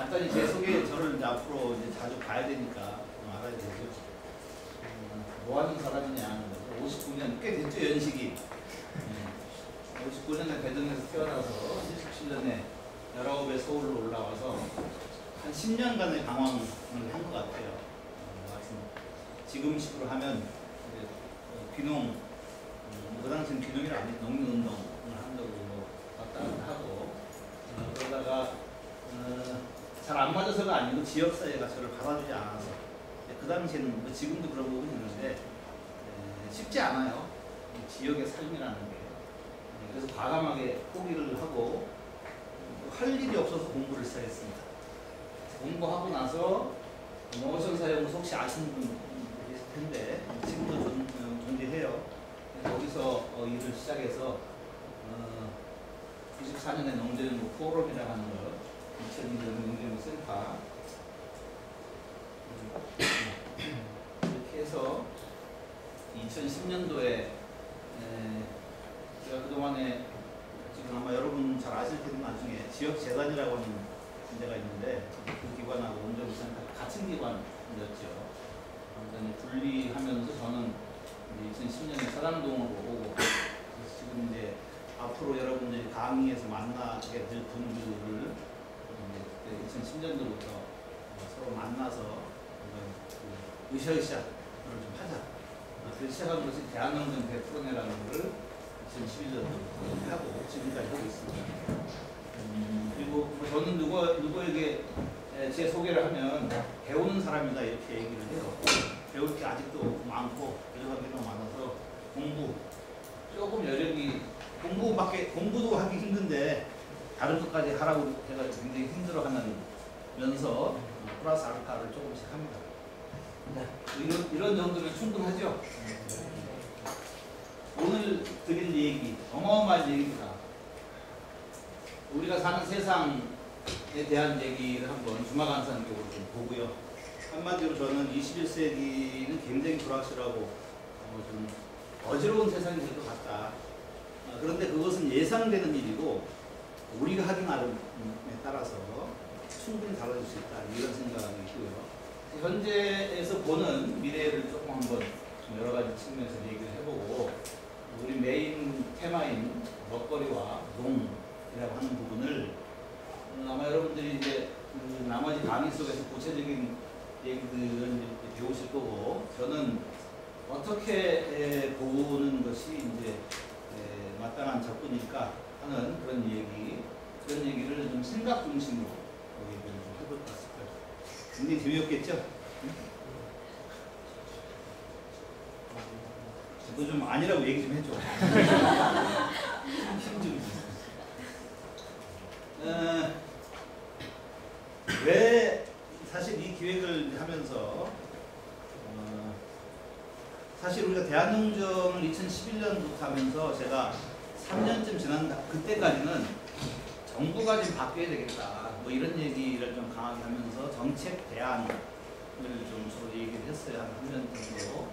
간단히 제 소개, 저를 이제 앞으로 이제 자주 봐야 되니까 좀 알아야 되죠. 뭐 하는 사람이냐. 59년, 꽤 됐죠, 연식이. 59년에 대전에서 태어나서 77년에 19에 서울로 올라와서 한 10년간의 방황을 한 것 같아요. 지금식으로 하면 이제 귀농, 그 당시엔 귀농이 아니고 농민운동을 한다고 왔다 갔다 하고, 그러다가 잘 안 맞아서가 아니고 지역사회가 저를 받아주지 않아서, 그 당시에는 뭐 지금도 그런 부분이 있는데 쉽지 않아요. 지역의 삶이라는 게. 그래서 과감하게 포기를 하고 할 일이 없어서 공부를 시작했습니다. 공부하고 나서 농어촌사회연구소 혹시 아시는 분 계실 텐데 지금도 존재해요. 거기서 일을 시작해서 94년에 농전연구 포럼이라고 하는 거, 2002년 농전연구센터 이렇게 해서 2010년도에 제가 그동안에 지금 아마 여러분 잘 아실 텐데 나중에 지역재단이라고 하는 데가 있는데 그 기관하고 농전연구센터가 같은 기관이었죠. 분리하면서 저는 2010년에 사당동으로 오고, 지금 이제 앞으로 여러분들이 강의에서 만나게 될 분들을 2010년도부터 서로 만나서 으쌰으쌰를 좀 하자. 그래서 시작한 것이 대한농전 대프로네라는 것을 2011년도부터 하고 지금까지 하고 있습니다. 그리고 저는 누구에게 제 소개를 하면 배우는 사람이다 이렇게 얘기를 해요. 배울 게 아직도 많고 부족한 게 너무 많아서 공부 조금 여력이, 공부도 하기 힘든데 다른 것까지 하라고 제가 굉장히 힘들어하면서 플러스 알파를 조금씩 합니다. 이런 정도면 충분하죠. 오늘 드릴 얘기 어마어마한 얘기입니다. 우리가 사는 세상에 대한 얘기를 한번 중화관상적으로 좀 보고요. 한마디로 저는 21세기는 굉장히 불확실하고 좀 어지러운 세상이 될 것 같다. 그런데 그것은 예상되는 일이고 우리가 하기 나름에 따라서 충분히 달라질 수 있다. 이런 생각이 있고요. 현재에서 보는 미래를 조금 한번 여러 가지 측면에서 얘기를 해보고, 우리 메인 테마인 먹거리와 농이라고 하는 부분을 아마 여러분들이 이제 나머지 강의 속에서 구체적인 얘기들은 이제 배우실 거고, 저는 어떻게 보는 것이 이제 마땅한 접근일까 하는 그런 얘기를 좀 생각 중심으로 얘기를 좀 해볼 것 같습니다. 굉장히 재미없겠죠? 너 좀 아니라고 얘기 좀 해줘. 힘 좀. 왜 사실 이 기획을 하면서 사실 우리가 대한농정을 2011년부터 하면서 제가 3년쯤 지난 그때까지는 정부가 좀 바뀌어야 되겠다 뭐 이런 얘기를 좀 강하게 하면서 정책 대안을 좀 서로 얘기를 했어요. 한 3년 정도.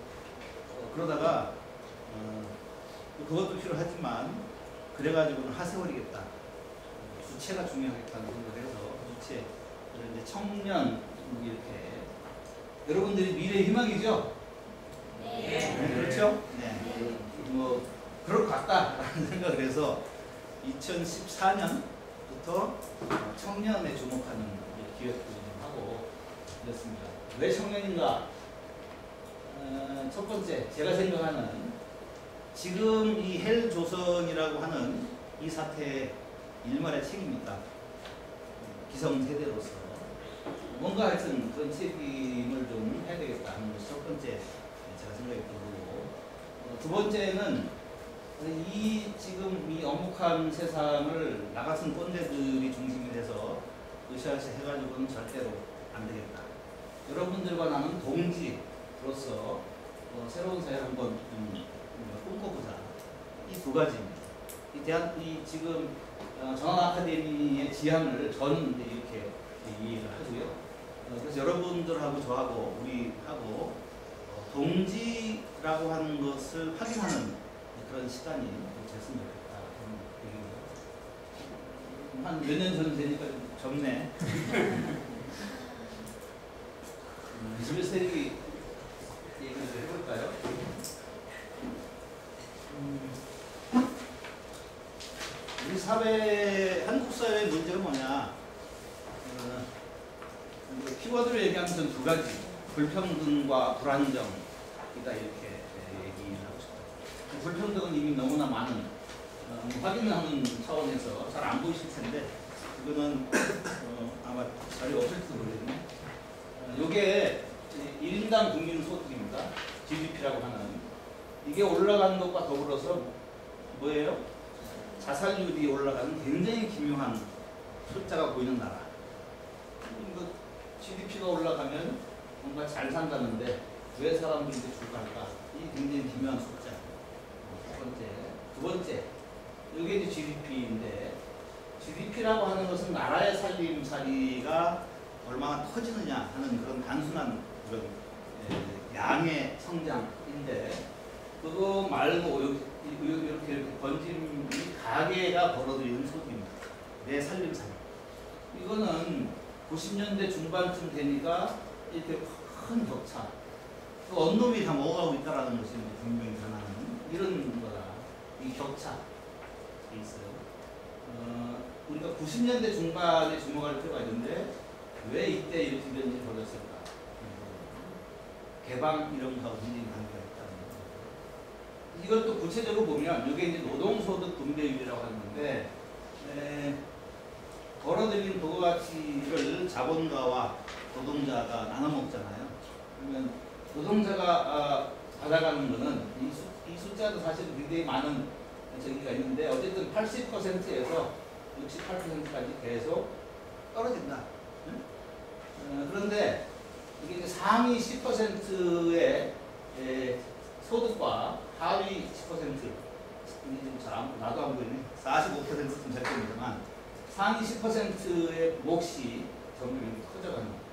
그러다가 그것도 필요하지만 그래가지고는 하세월이겠다. 주체가 중요하겠다는 생각을 해서 주체, 이제 청년 이렇게 여러분들이 미래의 희망이죠? 네. 그렇죠? 네. 뭐 그럴 것 같다라는 생각을 해서 2014년부터 청년에 주목하는 기획도 좀 하고 그랬습니다. 왜 청년인가? 첫 번째, 제가 생각하는 지금 이 헬조선이라고 하는 이 사태에 일말의 책임이다. 기성세대로서 뭔가 하여튼 그런 책임을 좀 해야 되겠다 하는 것이 첫 번째 제가 생각이 들고, 두 번째는 지금 이 엄혹한 세상을 나 같은 꼰대들이 중심이 돼서 으쌰으쌰 해가지고는 절대로 안 되겠다. 여러분들과 나는 동지로서 새로운 사회를 한번 꿈꿔보자. 이 두 가지입니다. 이 지금 전환 아카데미의 지향을 저는 이렇게 이해를 하고요. 그래서 여러분들하고 저하고 우리하고 동지라고 하는 것을 확인하는 그런 시간이 됐으면 좋겠다. 한 몇 년 전 되니까 좀 젊네. 21세기 얘기를 좀 해볼까요? 우리 사회, 한국 사회의 문제가 뭐냐? 키워드로 얘기하면 전 두 가지. 불평등과 불안정이다 이렇게 얘기를 하고 싶어요. 불평등은 이미 너무나 많은 확인하는 차원에서 잘 안 보이실 텐데 이거는 아마 자리 없을지도 모르겠네. 요게 1인당 국민소득입니다. GDP라고 하는. 이게 올라가는 것과 더불어서 뭐예요? 자살률이 올라가는 굉장히 기묘한 숫자가 보이는 나라. GDP가 올라가면 뭔가 잘 산다는데 왜 사람들이 줄까 할까? 이 굉장히 기묘한 숫자. 두 번째, 이게 이제 GDP인데 GDP라고 하는 것은 나라의 살림살이가 얼마나 커지느냐 하는 그런 단순한 그런 양의 성장인데 그거 말고 이렇게 번짐이 가계가 벌어들이는 소득입니다. 내 살림살이. 이거는 90년대 중반쯤 되니까 이렇게 큰 격차. 그 언놈이 다 먹어가고 있다라는 것이 분명히 변하는 이런 거다. 이 격차 있어요. 우리가 90년대 중반에 주목할 필요가 있는데 왜 이때 이렇게 변이 벌어졌을까? 개방 이런 거하고 굉장히 관계가 있다는 거. 이걸 또 구체적으로 보면 이게 이제 노동소득 분배율이라고 하는데 벌어들인 부가가치를 자본가와 노동자가 나눠 먹잖아요. 그러면 노동자가 받아가는 거는 이 숫자도 사실 굉장히 많은 저기가 있는데 어쨌든 80%에서 68%까지 계속 떨어진다. 그런데 이게 이제 상위 10%의 소득과 하위 10% 나도 안 보이네. 45%쯤 될 겁니다만 상위 10%의 몫이 점점 커져가는 거예요.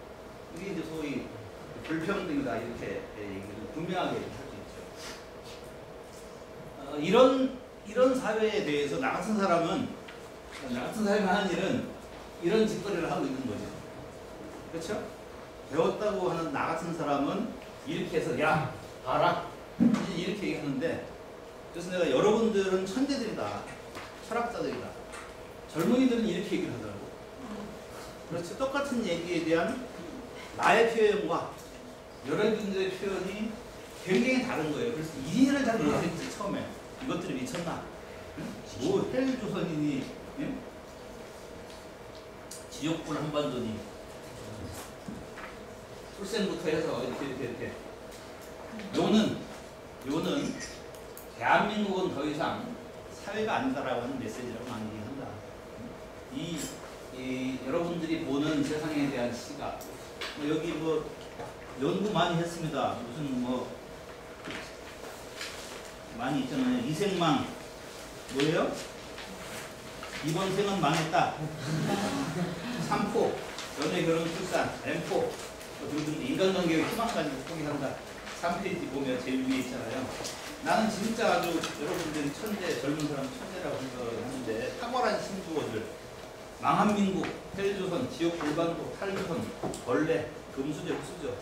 이게 이제 소위 불평등이다 이렇게 얘기를 분명하게 할 수 있죠. 이런 사회에 대해서 나 같은 사람이 하는 일은 이런 짓거리를 하고 있는 거죠. 그렇죠? 배웠다고 하는 나 같은 사람은 이렇게 해서 야 봐라 이렇게 얘기하는데 그래서 내가 여러분들은 천재들이다 철학자들이다 젊은이들은 이렇게 얘기를 하더라고. 그렇죠? 똑같은 얘기에 대한 나의 표현과 여러분들의 표현이 굉장히 다른 거예요. 그래서 이해를 잘 못했지 처음에. 이것들이 미쳤나? 뭐 헬조선이니 지역불 한반도니 출생부터 해서 이렇게 요는 대한민국은 더 이상 사회가 아니다라고 하는 메시지라고 많이 얘기한다. 이 여러분들이 보는 세상에 대한 시각 여기 뭐 연구 많이 했습니다. 무슨 뭐 많이 있잖아요. 이생망 뭐예요? 이번 생은 망했다. 3포 연애 결혼 출산 M4 등등 인간관계의 희망까지 포기한다. 3페이지 보면 제일 위에 있잖아요. 나는 진짜 아주 여러분들이 천재 젊은 사람 천재라고 생각을 하는데 탁월한 신주어들 망한 민국, 헬조선, 지옥 불반도, 탈조선, 벌레, 금수저, 흑수저,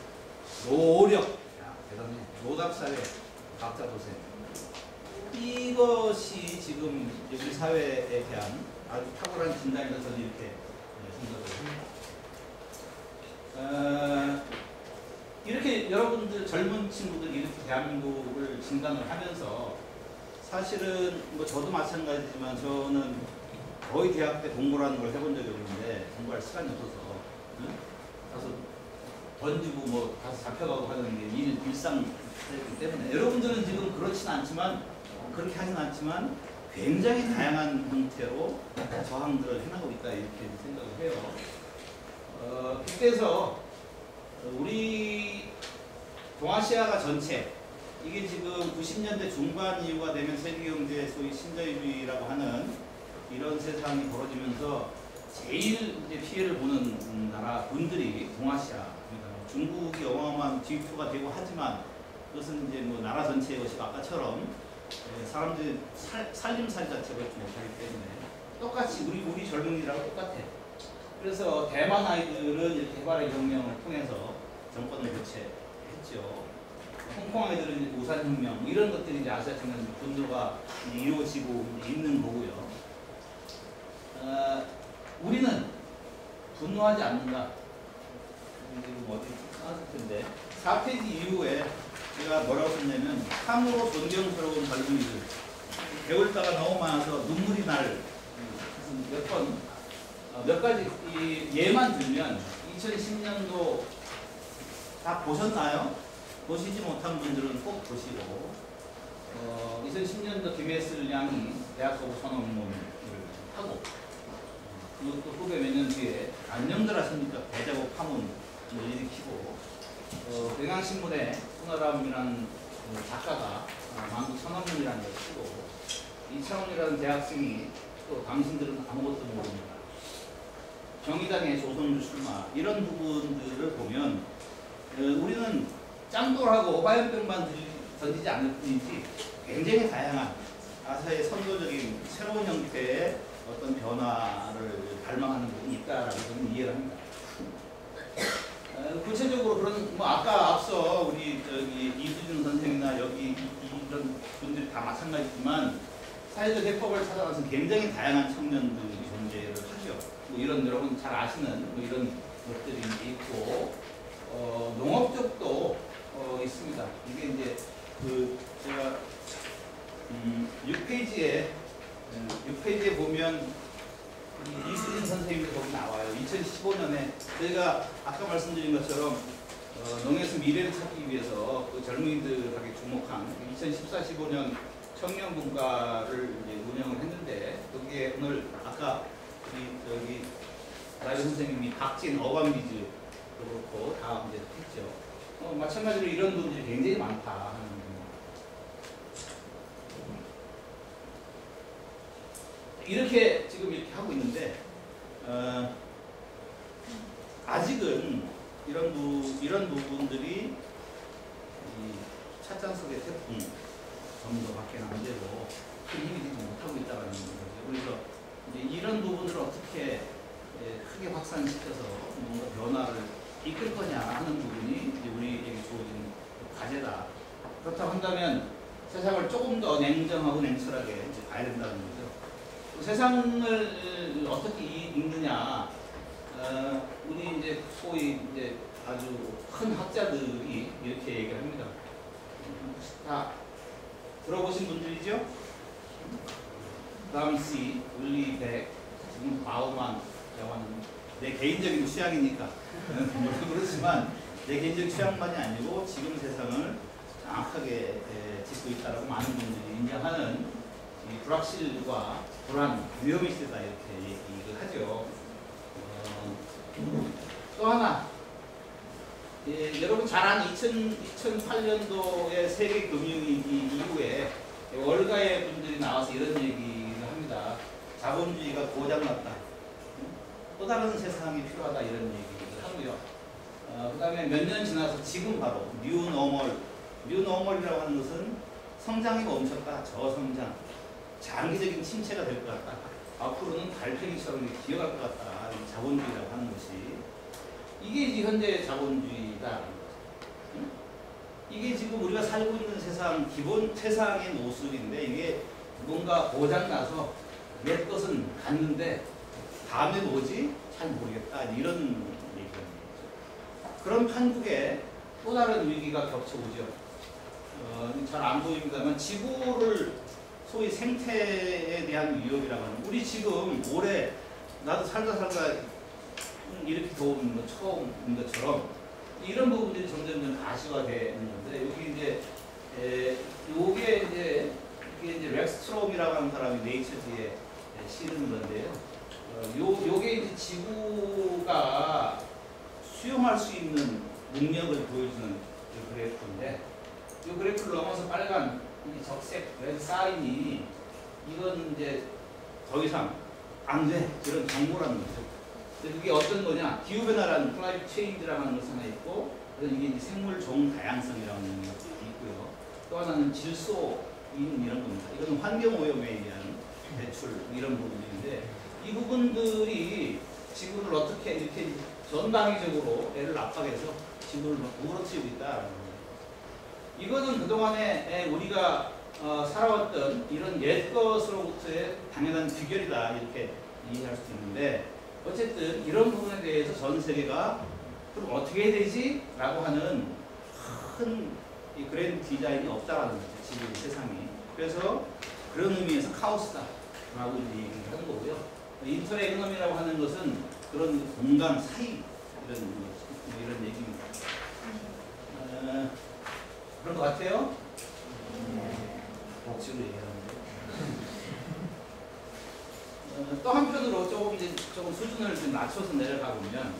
노력, 야, 대단해. 노답사회, 각자 도생. 이것이 지금 우리 사회에 대한 아주 탁월한 진단이라서 저는 이렇게 생각을 합니다. 이렇게 여러분들 젊은 친구들이 이렇게 대한민국을 진단을 하면서 사실은 뭐 저도 마찬가지지만 저는 거의 대학 때 공부라는 걸 해본 적이 없는데 공부할 시간이 없어서 가서 던지고 뭐 가서 잡혀가고 하는 게 일상이기 때문에 여러분들은 지금 그렇진 않지만 그렇게 하진 않지만 굉장히 다양한 형태로 저항들을 해나가고 있다 이렇게 생각을 해요. 그래서 우리 동아시아가 전체 이게 지금 90년대 중반 이후가 되면 세계경제 소위 신자유주의라고 하는 이런 세상이 벌어지면서 제일 이제 피해를 보는 나라 분들이 동아시아입니다. 중국이 어마어마한 G2가 되고 하지만 그것은 이제 뭐 나라 전체의 것이 아까처럼 사람들이 살림살이 자체가 그렇지 못하기 때문에 똑같이 우리 젊은이들하고 똑같아. 그래서 대만 아이들은 이렇게 해바라기 혁명을 통해서 정권을 교체했죠. 홍콩 애들은 우산혁명 이런 것들이 이제 아시아적인 분노가 이루어지고 있는 거고요. 우리는 분노하지 않는다. 지금 어디 써놨을 텐데 4페이지 이후에 제가 뭐라고 썼냐면 참으로 존경스러운 젊은이들 배울 바가 너무 많아서 눈물이 날 몇 가지 예만 들면 2010년도 다 보셨나요? 보시지 못한 분들은 꼭 보시고 2010년도 김혜슬 양이 대학교 선언문을 하고 그리고 또 후배 몇 년 뒤에 안녕들 하십니까? 대자보 파문을 일으키고 경향신문에 손아람이라는 작가가 만국 선언문이라는 걸 쓰고 이창훈이라는 대학생이 또 당신들은 아무것도 모릅니다. 정의당의 조선주 출마 이런 부분들을 보면 우리는 짱돌하고 화염병만 던지지 않을 뿐이지 굉장히 다양한 아사의 선도적인 새로운 형태의 어떤 변화를 발망하는 부분이 있다라고 저는 이해를 합니다. 구체적으로 그런 아까 앞서 우리 이수진 선생이나 여기 이런 분들이 다 마찬가지지만 사회적 해법을 찾아가서 굉장히 다양한 청년들이 존재를 하죠. 뭐 이런 여러분 잘 아시는 뭐 이런 것들이 있고 농업 쪽도 있습니다. 이게 이제 제가 6페이지에 보면 이수진 선생님도 거기 나와요. 2015년에 저희가 아까 말씀드린 것처럼 농에서 미래를 찾기 위해서 그 젊은이들에게 주목한 2014-15년 청년분과를 이제 운영을 했는데 거기에 오늘 아까 우리 나이 선생님이 박진 어반비즈도 그렇고 다 이제 했죠. 마찬가지로 이런 분들이 굉장히 많다 하는 겁니다. 이렇게 지금 이렇게 하고 있는데 아직은 이런 부분들이 찻잔 속의 태풍 정도밖에 안 되고 큰 힘이 되지 못하고 있다는 거죠. 그래서 이제 이런 부분을 어떻게 크게 확산시켜서 뭔가 변화를 이끌 거냐 하는 부분이 이제 우리에게 주어진 과제다. 그렇다고 한다면 세상을 조금 더 냉정하고 냉철하게 이제 봐야 된다는 거죠. 세상을 어떻게 읽느냐, 우리 이제 소위 이제 아주 큰 학자들이 이렇게 얘기를 합니다. 다 들어보신 분들이죠? 감시, 울리 백, 지금 바우만이라고 하는 내 개인적인 취향이니까 그렇지만 내 개인적 취향만이 아니고 지금 세상을 정확하게 짚고 있다라고 많은 분들이 인정하는 이 불확실과 불안, 위험의 시대다 이렇게 얘기를 하죠. 또 하나, 여러분 잘 아는 2008년도에 세계 금융위기 이후에 월가의 분들이 나와서 이런 얘기를 합니다. 자본주의가 고장났다. 또 다른 세상이 필요하다 이런 얘기를 하고요. 그 다음에 몇 년 지나서 지금 바로 뉴노멀이라고 하는 것은 성장이 멈췄다. 저성장. 장기적인 침체가 될 것 같다. 앞으로는 달팽이처럼 기어갈 것 같다. 자본주의라고 하는 것이. 이게 이제 현대 자본주의다. 이게 지금 우리가 살고 있는 세상, 기본 세상의 모습인데 이게 뭔가 고장나서 옛 것은 갔는데 다음에 뭐지? 잘 모르겠다. 이런 얘기가 있죠. 그런 판국에 또 다른 위기가 겹쳐오죠. 잘 안 보입니다만 지구를 소위 생태에 대한 위협이라고 하는 우리 지금 올해 나도 살다 이렇게 더운 거 처음인 것처럼 이런 부분들이 점점 가시화되는 건데 여기 이제 이게 이제 렉스트롬이라고 하는 사람이 네이처지에 실은 건데요. 요게 이제 지구가 수용할 수 있는 능력을 보여주는 그래프인데 이 그래프를 넘어서 빨간 이 적색 red 사인이 이건 이제 더 이상 안 돼 이런 경고라는 거죠. 그게 어떤 거냐? 기후변화라는 클라이밋 체인지라고 하는 것이 하나 있고, 그래서 이게 이제 생물 종 다양성이라는 것이 있고요. 또 하나는 질소인 이런 겁니다. 이건 환경오염에 의한 배출 이런 부분인데 이 부분들이 지구를 어떻게 이렇게 전방위적으로 애를 압박해서 지구를 우러치고 있다. 이거는 그동안에 우리가 살아왔던 이런 옛 것으로부터의 당연한 귀결이다 이렇게 이해할 수 있는데, 어쨌든 이런 부분에 대해서 전 세계가 그럼 어떻게 해야 되지? 라고 하는 큰 이 그랜드 디자인이 없다라는 거죠, 지금 세상이. 그래서 그런 의미에서 카오스다 라고 이제 얘기를 하는 거고요. 인터 에코노미라고 하는 것은 그런 공간 사이 이런 얘기입니다. 그런 것 같아요? 복식으로 얘기하는데. 또 한편으로 조금 수준을 좀 낮춰서 내려가 보면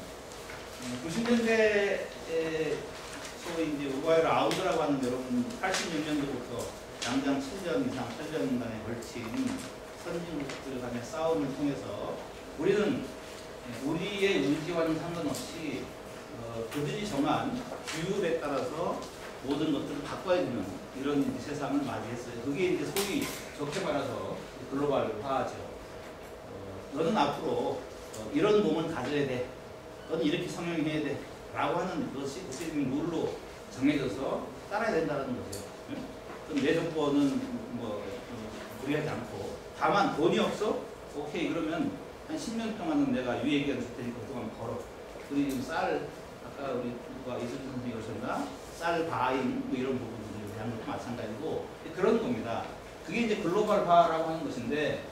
90년대에 소위 이제 우바이르 아우드라고 하는, 여러분 86년도부터 양장 7년 이상 8년간에 걸친 선진국들 간의 싸움을 통해서 우리는 우리의 의지와는 상관없이 그들이 정한 규율에 따라서 모든 것들을 바꿔야 되는 이런 이제 세상을 맞이했어요. 그게 이제 소위 좋게 말해서 글로벌화죠. 너는 앞으로 이런 몸을 가져야 돼. 너는 이렇게 성형해야 돼. 라고 하는 것이 국제적인 룰로 정해져서 따라야 된다는 거죠. 그럼 내 조건은 무리하지 않고, 다만 돈이 없어? 오케이, 그러면 한 10년 동안은 내가 유예기간 줄 테니까 그동안 벌어. 우리 지금 쌀, 아까 우리 누가 이슬 선생님이 그러셨나? 쌀 바인 뭐 이런 부분들에 대한 것도 마찬가지고 그런 겁니다. 그게 이제 글로벌화라고 하는 것인데,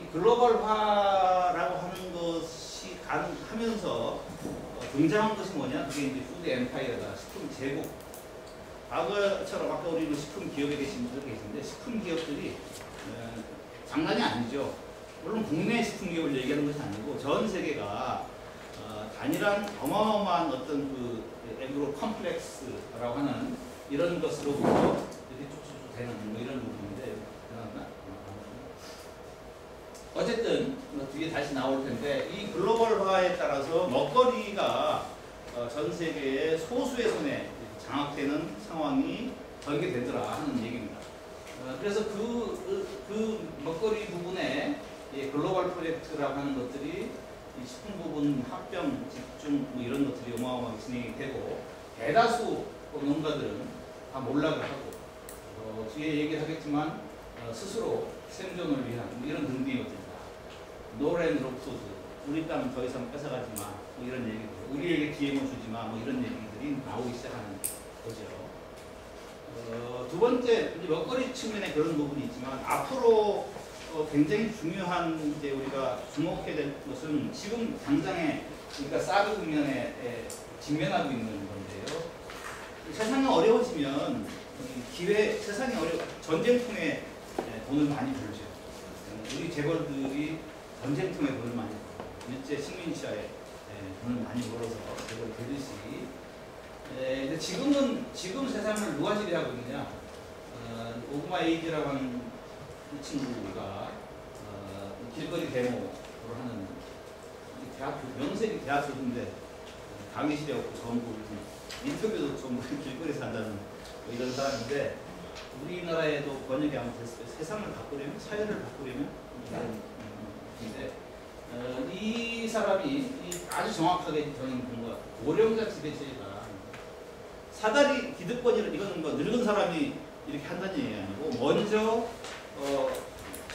이 글로벌화라고 하는 것이 가능하면서 등장한 것이 뭐냐? 그게 이제 푸드 엠파이어다. 식품 제국. 과거처럼 아까 우리 식품 기업에 계신 분들 계신데, 식품 기업들이 장난이 아니죠. 물론 국내 식품 기업을 얘기하는 것이 아니고 전 세계가 단일한 어마어마한 어떤 그 에그로 컴플렉스라고 하는 이런 것으로부터 이렇게 쭉쭉 되는 뭐 이런 부분인데, 어쨌든 뒤에 다시 나올 텐데, 이 글로벌화에 따라서 먹거리가 전 세계의 소수의 손에 장악되는 상황이 전개되더라 하는 얘기입니다. 그래서 그 먹거리 부분에 글로벌 프로젝트라고 하는 것들이 이 식품 부분 합병, 집중 뭐 이런 것들이 어마어마하게 진행이 되고, 대다수 농가들은 다 몰락을 하고 뒤에 얘기를 하겠지만 스스로 생존을 위한 뭐 이런 등등의 것들이다. 노랜드롭소드, 우리 땅은 더 이상 뺏어가지 마, 뭐 이런 얘기들, 우리에게 GMO 주지 마, 뭐 이런 얘기들이 나오기 시작하는 거죠. 두 번째, 이제 먹거리 측면에 그런 부분이 있지만, 앞으로 굉장히 중요한 이제 우리가 주목해야 될 것은 지금 당장에 우리가 사드 국면에 직면하고 있는 건데요. 세상이 어려워지면 세상이 전쟁통에 돈을 많이 벌죠. 우리 재벌들이 전쟁통에 돈을 많이 벌어요. 일제 식민지하에 돈을 많이 벌어서 재벌이 되듯이. 근데 지금 세상을 누가 지배하고 있느냐? 오그마 에이지라고 하는 이 친구가 길거리 데모를 하는 대학교, 명색이 대학교인데 강의실에 없고 전부 인터뷰도 전부 길거리에서 한다는 뭐 이런 사람인데, 우리나라에도 번역이 아마 됐어요. 세상을 바꾸려면, 사회를 바꾸려면 이런 인데, 이 사람이 아주 정확하게 저는 본 것 같아요. 고령자 지배체제가 사다리 기득권이라는, 이거는 뭐 늙은 사람이 이렇게 한다는 얘기 아니고, 먼저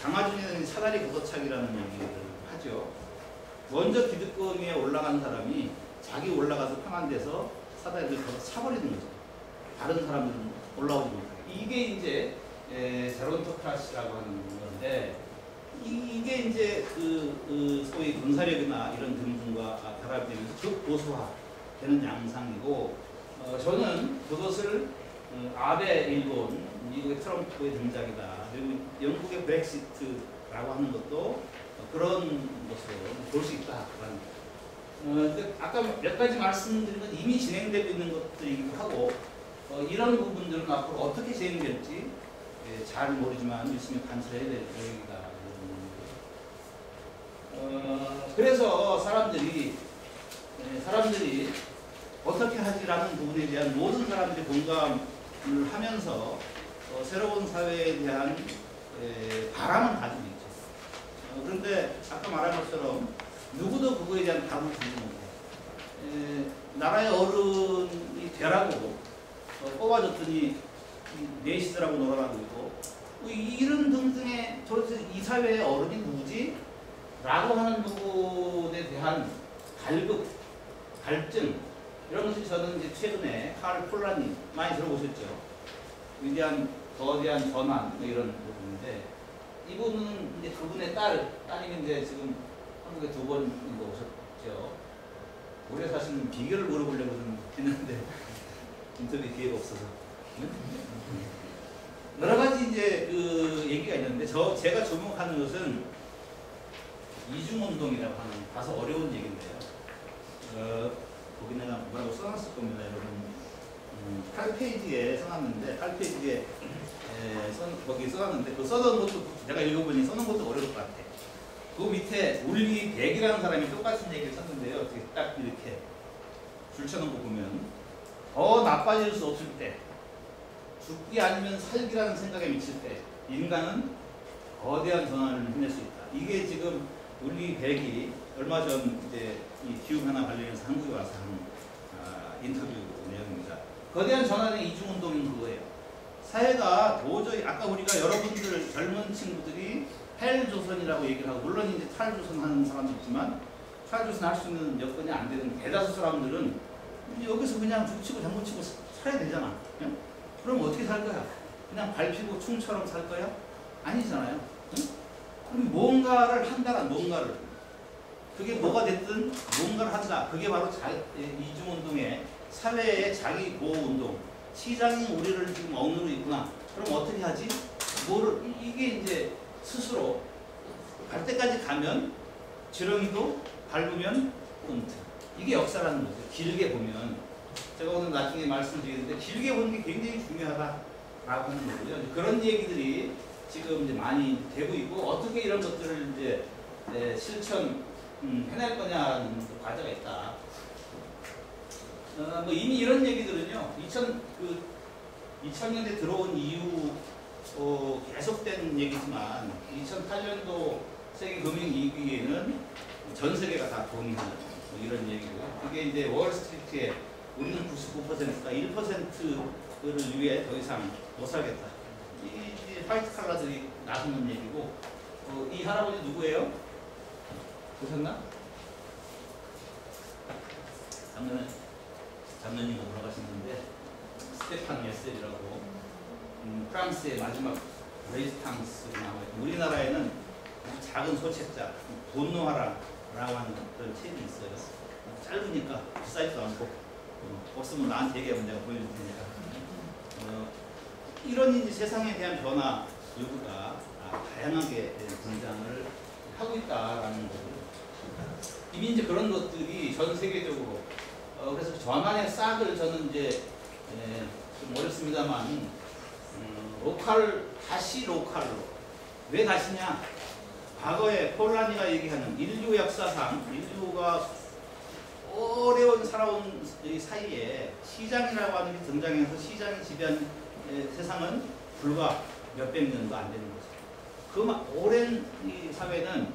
강화준이는 사다리 걷어차기라는 얘기를 하죠. 먼저 기득권 위에 올라간 사람이 자기 올라가서 편한 데서 사다리를 걷어 차버리는 거죠. 다른 사람들은 올라오지 못하게. 이게 이제 제론토크라시라고 하는 건데, 이게 이제 소위 군사력이나 이런 등등과 결합되면서 극보수화되는 양상이고, 저는 그것을 아베 일본, 미국의 트럼프의 등장이다, 그리고 영국의 브렉시트라고 하는 것도 그런 것으로 볼 수 있다라는. 아까 몇 가지 말씀드린 건 이미 진행되고 있는 것들이기도 하고, 이런 부분들은 앞으로 어떻게 진행될지 잘 모르지만 열심히 관찰해야 될 계획이다. 그래서 사람들이 어떻게 하지라는 부분에 대한 모든 사람들이 공감을 하면서 새로운 사회에 대한 바람은 가지고 있죠. 그런데 아까 말한 것처럼 누구도 그거에 대한 답을 주지 못해요. 나라의 어른이 되라고 뽑아줬더니 내시들하고 놀아라고 있고 이런 등등의 도대체 이 사회의 어른이 누구지? 라고 하는 부분에 대한 갈급, 갈증 이런 것이 저는 이제 최근에 카를 폴란님 많이 들어보셨죠? 위대한 거대한 전환 이런 부분인데 이분은 이제 그분의 따님이 이제 지금 한국에 2번 정도 오셨죠. 오래 사시는 비결을 물어보려고 했는데 인터뷰 기회가 없어서 여러 가지 이제 그 얘기가 있는데 제가 주목하는 것은 이중운동이라고 하는 다소 어려운 얘기인데요. 거기 내가 뭐라고 써놨을 겁니다, 여러분. 8페이지에 써놨는데 8페이지에 거기 써놨는데 그 써놓은 것도 내가 읽어보니 써놓은 것도 어려울 것 같아. 그 밑에 울리 100이라는 사람이 똑같은 얘기를 썼는데요. 어떻게 딱 이렇게 줄쳐놓은 거 보면 더 나빠질 수 없을 때 죽기 아니면 살기라는 생각에 미칠 때 인간은 거대한 전환을 해낼 수 있다. 이게 지금 울리 100이 얼마 전 이제 이 기후변화 관련해서 한국에 와서 한 인터뷰 내용입니다. 거대한 전환의 이중운동인 그거예요. 사회가 도저히 아까 우리가 여러분들 젊은 친구들이 헬조선이라고 얘기를 하고 물론 이제 탈조선 하는 사람도 있지만 탈조선 할 수 있는 여건이 안 되는 대다수 사람들은 여기서 그냥 죽치고 장구치고 살아야 되잖아. 응? 그럼 어떻게 살 거야? 그냥 밟히고 충처럼 살 거야? 아니잖아요. 응? 그럼 뭔가를 한다란 뭔가를 그게 뭐가 됐든 뭔가를 한다. 그게 바로 이중운동의 사회의 자기보호운동. 시장이 우리를 지금 억누르고 있구나. 그럼 어떻게 하지? 이게 이제 스스로 갈 때까지 가면 지렁이도 밟으면 홈트. 이게 역사라는 거죠. 길게 보면. 제가 오늘 나중에 말씀드리는데 길게 보는 게 굉장히 중요하다라고 하는 거고요. 그런 얘기들이 지금 이제 많이 되고 있고 어떻게 이런 것들을 이제 해낼 거냐는 과제가 있다. 뭐 이미 이런 얘기들은요. 2000년대 들어온 이후 계속된 얘기지만 2008년도 세계 금융위기에는 전 세계가 다 동의하는 뭐 이런 얘기고요. 그게 이제 월스트리트에 우리는 99%가 1%를 위해 더 이상 못 살겠다. 이 화이트 칼라들이 나서는 얘기고 이 할아버지 누구예요? 보셨나? 작년인가 돌아가셨는데 스테판 예셀이라고 프랑스의 마지막 레지스탕스로 나와있고 우리나라에는 작은 소책자 분노하라라고 하는 그런 책이 있어요. 짧으니까 비싸지도 않고 없으면 나한테 얘기하면 내가 보여줄 테니까 이런 이제 세상에 대한 변화 요구가 다양하게 등장을 하고 있다라는 거고요. 이미 이제 그런 것들이 전 세계적으로 그래서 저만의 싹을 저는 이제 좀 어렵습니다만 다시 로컬로 왜 다시냐? 과거에 폴란이가 얘기하는 인류 역사상 인류가 오래온 살아온 이 사이에 시장이라고 하는 게 등장해서 시장이 지배한 세상은 불과 몇백 년도 안 되는 거죠. 그 오랜 이 사회는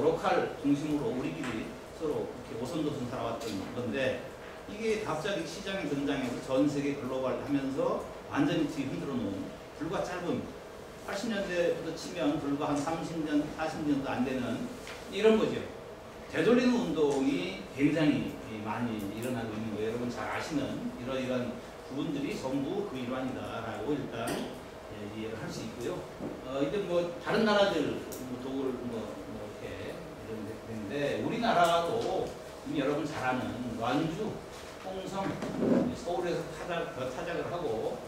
로컬 중심으로 우리끼리 서로 이렇게 오손도손 살아왔던 건데 이게 갑자기 시장이 등장해서 전 세계 글로벌 하면서 완전히 뒤 흔들어 놓은 불과 짧은 80년대부터 치면 불과 한 30년, 40년도 안 되는 이런 거죠. 되돌리는 운동이 굉장히 많이 일어나고 있는 거예요. 여러분 잘 아시는 이런 부분들이 전부 그 일환이다라고 일단 이해를 할 수 있고요. 이제 뭐 다른 나라들 독일 이렇게 이런 데인데 우리나라도 이미 여러분 잘 아는 완주, 홍성, 서울에서 타작을 하고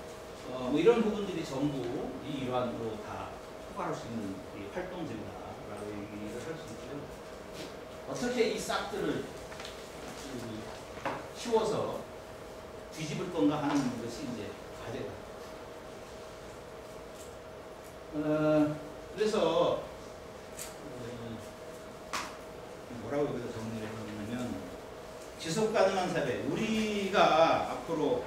뭐 이런 부분들이 전부 이 일환으로 다 포괄할 수 있는 활동들이다라고 얘기를 할 수 있고요. 어떻게 이 싹들을 키워서 뒤집을 건가 하는 것이 이제 과제다. 그래서 뭐라고 여기서 정리를 해놓냐면 지속가능한 사회, 우리가 앞으로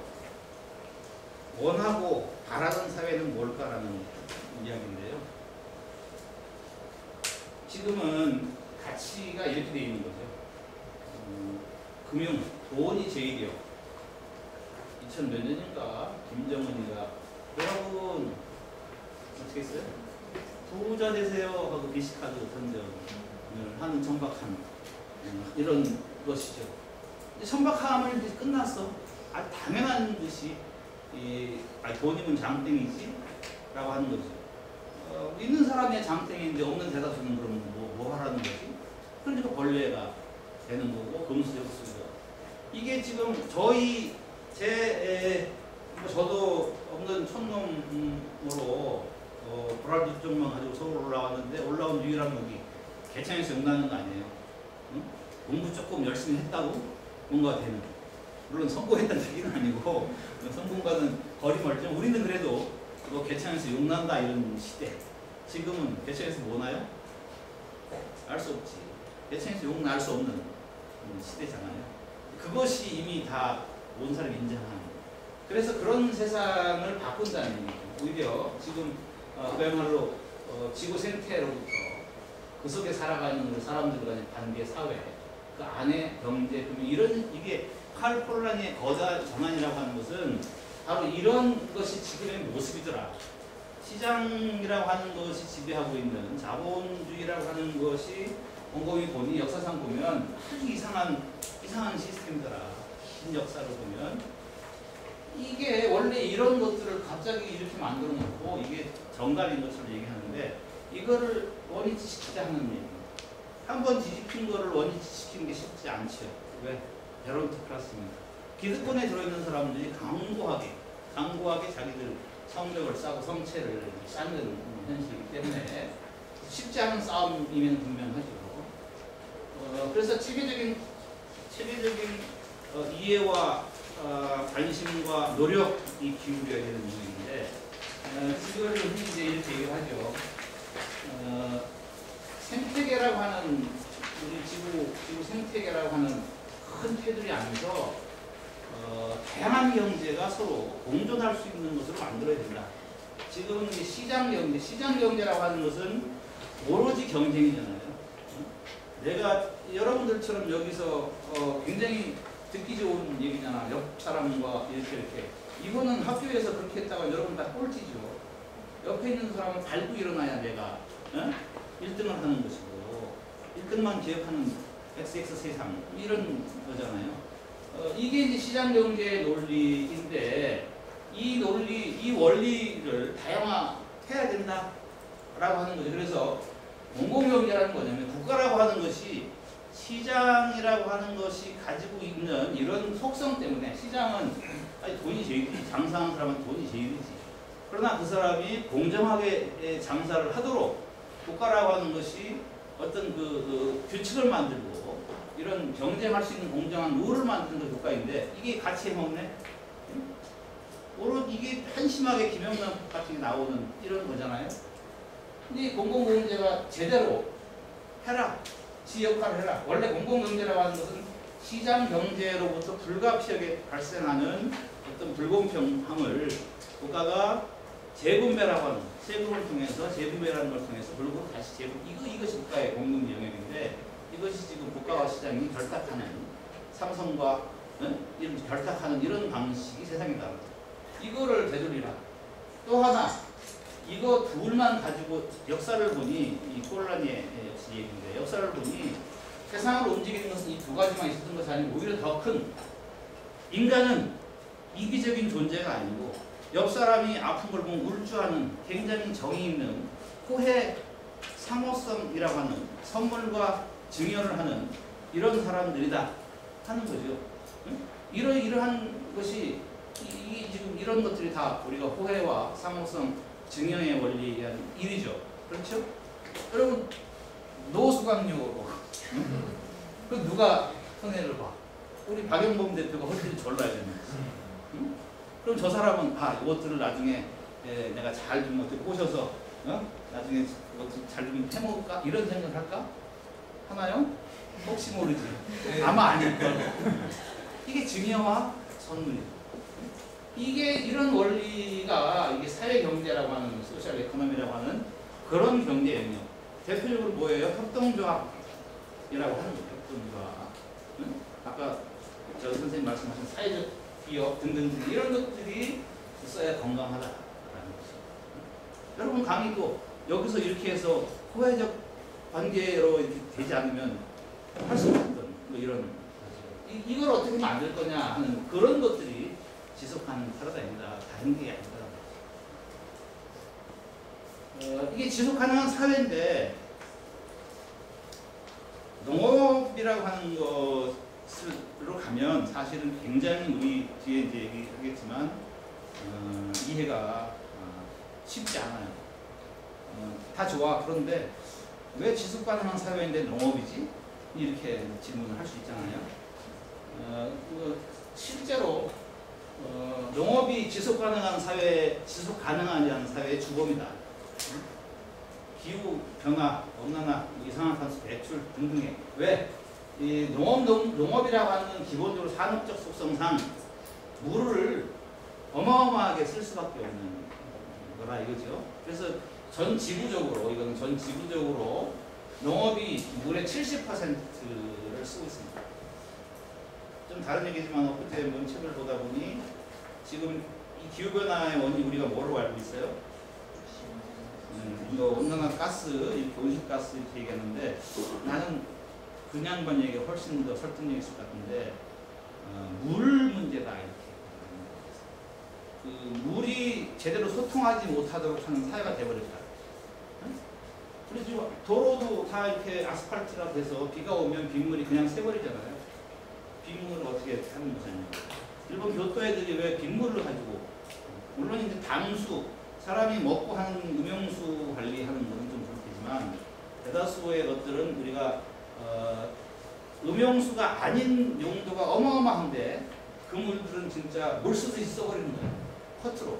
원하고 바라는 사회는 뭘까라는 이야기인데요. 지금은 가치가 이렇게 되어 있는 거죠. 금융, 돈이 제일이요. 2000 몇 년인가 김정은이가 여러분 어떻게 했어요? 부자 되세요 하고 비시카드 선정을 하는 천박함 이런 것이죠. 천박함을 이제 끝났어. 아주 당연한 듯이 돈이면 장땡이지 라고 하는 거죠. 있는 사람의 장땡인데 없는 대다수는 그러면 뭐 하라는 거지? 그러니까 벌레가 되는 거고 금수저수가 이게 지금 저도 없는 촌놈으로 불알두쪽만 가지고 서울 올라왔는데 올라온 유일한 무기 개창에서 용나는 거 아니에요. 응? 공부 조금 열심히 했다고 뭔가 되는. 물론 성공했다는 얘기는 아니고 성공과는 거리 멀지만 우리는 그래도 개창에서 용난다 이런 시대. 지금은 개창에서 뭐 나요? 알 수 없지. 개창에서 용날 수 없는 시대잖아요. 그것이 이미 다 온 사람이 인정하는. 그래서 그런 세상을 바꾼다는 얘기죠. 오히려 지금 그야말로 지구 생태로부터 그 속에 살아가는 사람들 간의 관계, 사회, 그 안에 경제, 이게 칼 폴란의 거다 전환이라고 하는 것은 바로 이런 것이 지금의 모습이더라. 시장이라고 하는 것이 지배하고 있는 자본주의라고 하는 것이 곰곰이 보니 역사상 보면 아주 이상한 시스템이더라. 긴 역사를 보면 이게 원래 이런 것들을 갑자기 이렇게 만들어 놓고 이게 정갈인 것처럼 얘기하는데 이거를 원위치시키자 하는 얘기입니다. 한번 뒤집힌 거를 원위치시키는 게 쉽지 않죠. 왜? 베론토크라스입니다. 기득권에 들어있는 사람들이 강고하게 자기들 성적을 쌓고 성체를 쌓는 현실이기 때문에 쉽지 않은 싸움이면 분명하죠. 그래서 체계적인 이해와 관심과 노력이 기울여야 되는 부분인데 이걸 이제 이렇게 얘기하죠. 생태계라고 하는 우리 지구 생태계라고 하는 큰 테두리 안에서 다양한 경제가 서로 공존할 수 있는 것으로 만들어야 된다. 지금 시장 경제라고 하는 것은 오로지 경쟁이잖아요. 내가 여러분들처럼 여기서 굉장히 듣기 좋은 얘기잖아. 옆 사람과 이렇게. 이거는 학교에서 그렇게 했다가 여러분 다 꼴찌죠. 옆에 있는 사람은 밟고 일어나야 내가 1등을 하는 것이고 1등만 기억하는 XX 세상 이런 거잖아요. 이게 이제 시장 경제의 논리인데 이 원리를 다양화해야 된다라고 하는 거죠. 그래서 공공경제라는 거냐면 국가라고 하는 것이 시장이라고 하는 것이 가지고 있는 이런 속성 때문에 시장은 돈이 제일이지. 장사하는 사람은 돈이 제일이지. 그러나 그 사람이 공정하게 장사를 하도록 국가라고 하는 것이 어떤 그 규칙을 만들고 이런 경쟁할 수 있는 공정한 룰을 만드는 게 국가인데 이게 같이 해먹네. 오롯 이게 한심하게 김영남 같은 게 나오는 이런 거잖아요. 근데 공공경제가 제대로 해라. 지 역할을 해라. 원래 공공경제라고 하는 것은 시장 경제로부터 불가피하게 발생하는 어떤 불공평함을 국가가 재분배라고 하는 세금을 통해서 재분배라는 걸 통해서 물고 다시 이것이 국가의 공공 영역인데 이것이 지금 국가와 시장이 결탁하는 삼성과 이런 결탁하는 이런 방식이 세상이다. 이거를 되돌리라. 또 하나 이거 둘만 가지고 역사를 보니 이 폴란의 역시 얘기인데 역사를 보니 세상을 움직이는 것은 이 두 가지만 있었던 것이 아니고 오히려 더 큰 인간은 이기적인 존재가 아니고 옆 사람이 아픈 걸 보면 울주하는 굉장히 정이 있는 호혜 상호성이라고 하는 선물과 증여를 하는 이런 사람들이다 하는 거죠. 응? 이러한 것이 지금 이런 것들이 다 우리가 호혜와 상호성 증여의 원리에 의한 일이죠. 그렇죠? 여러분 노수강요 그 누가 손해를 봐? 우리 박영범 대표가 허리를 졸라야 되는 거지. 응? 그럼 저 사람은 이것들을 나중에 내가 잘 좀 어떻게 꼬셔서 나중에 잘 좀 해먹을까? 이런 생각을 할까? 하나요? 혹시 모르지. 아마 아닐걸. 이게 증여와 선물이에요. 이게 이런 원리가 이게 사회경제라고 하는 소셜 에코노미라고 하는 그런 경제 영역. 대표적으로 뭐예요? 협동조합이라고 하는 거예요. 협동조합. 응? 아까 저 선생님 말씀하신 사회적 기업 등등 이런 것들이 있어야 건강하다라는 것이. 여러분 강의도 여기서 이렇게 해서 호혜적 관계로 이렇게 되지 않으면 할 수 없던 뭐 이런 이걸 어떻게 만들 거냐 하는 그런 것들이 지속하는 패러다임이다. 다른 게 아니다. 이게 지속 가능한 사회인데 농업이라고 하는 것으로 가면 사실은 굉장히 우리 뒤에 이제 얘기하겠지만 이해가 쉽지 않아요. 다 좋아. 그런데 왜 지속 가능한 사회인데 농업이지? 이렇게 질문을 할 수 있잖아요. 실제로 농업이 지속 가능한 사회, 지속 가능하지 않은 사회의 주범이다. 기후 변화, 온난화, 이산화탄소 배출 등등의 왜? 이 농업이라고 하는 건 기본적으로 산업적 속성상 물을 어마어마하게 쓸 수밖에 없는 거라 이거죠. 그래서 전 지구적으로 이거는 전 지구적으로 농업이 물의 70%를 쓰고 있습니다. 좀 다른 얘기지만 엊그제 뭔 책을 보다 보니 지금 이 기후 변화의 원인 우리가 뭐로 알고 있어요? 이거 온난화 가스, 이렇게 온실가스 이렇게 얘기하는데 나는 그 양반 얘기가 훨씬 더 설득력 있을 것 같은데 물 문제다 이렇게. 그 물이 제대로 소통하지 못하도록 하는 사회가 돼버렸다. 그래서 도로도 다 이렇게 아스팔트라 돼서 비가 오면 빗물이 그냥 새버리잖아요. 빗물을 어떻게 하는 거잖아요. 일본 교토 애들이 왜 빗물을 가지고 물론 이제 담수 사람이 먹고 하는 음용수 관리하는 것은 좀 그렇겠지만 대다수의 것들은 우리가 음용수가 아닌 용도가 어마어마한데 그 물들은 진짜 물 쓰듯이 써버리는 거예요. 커트로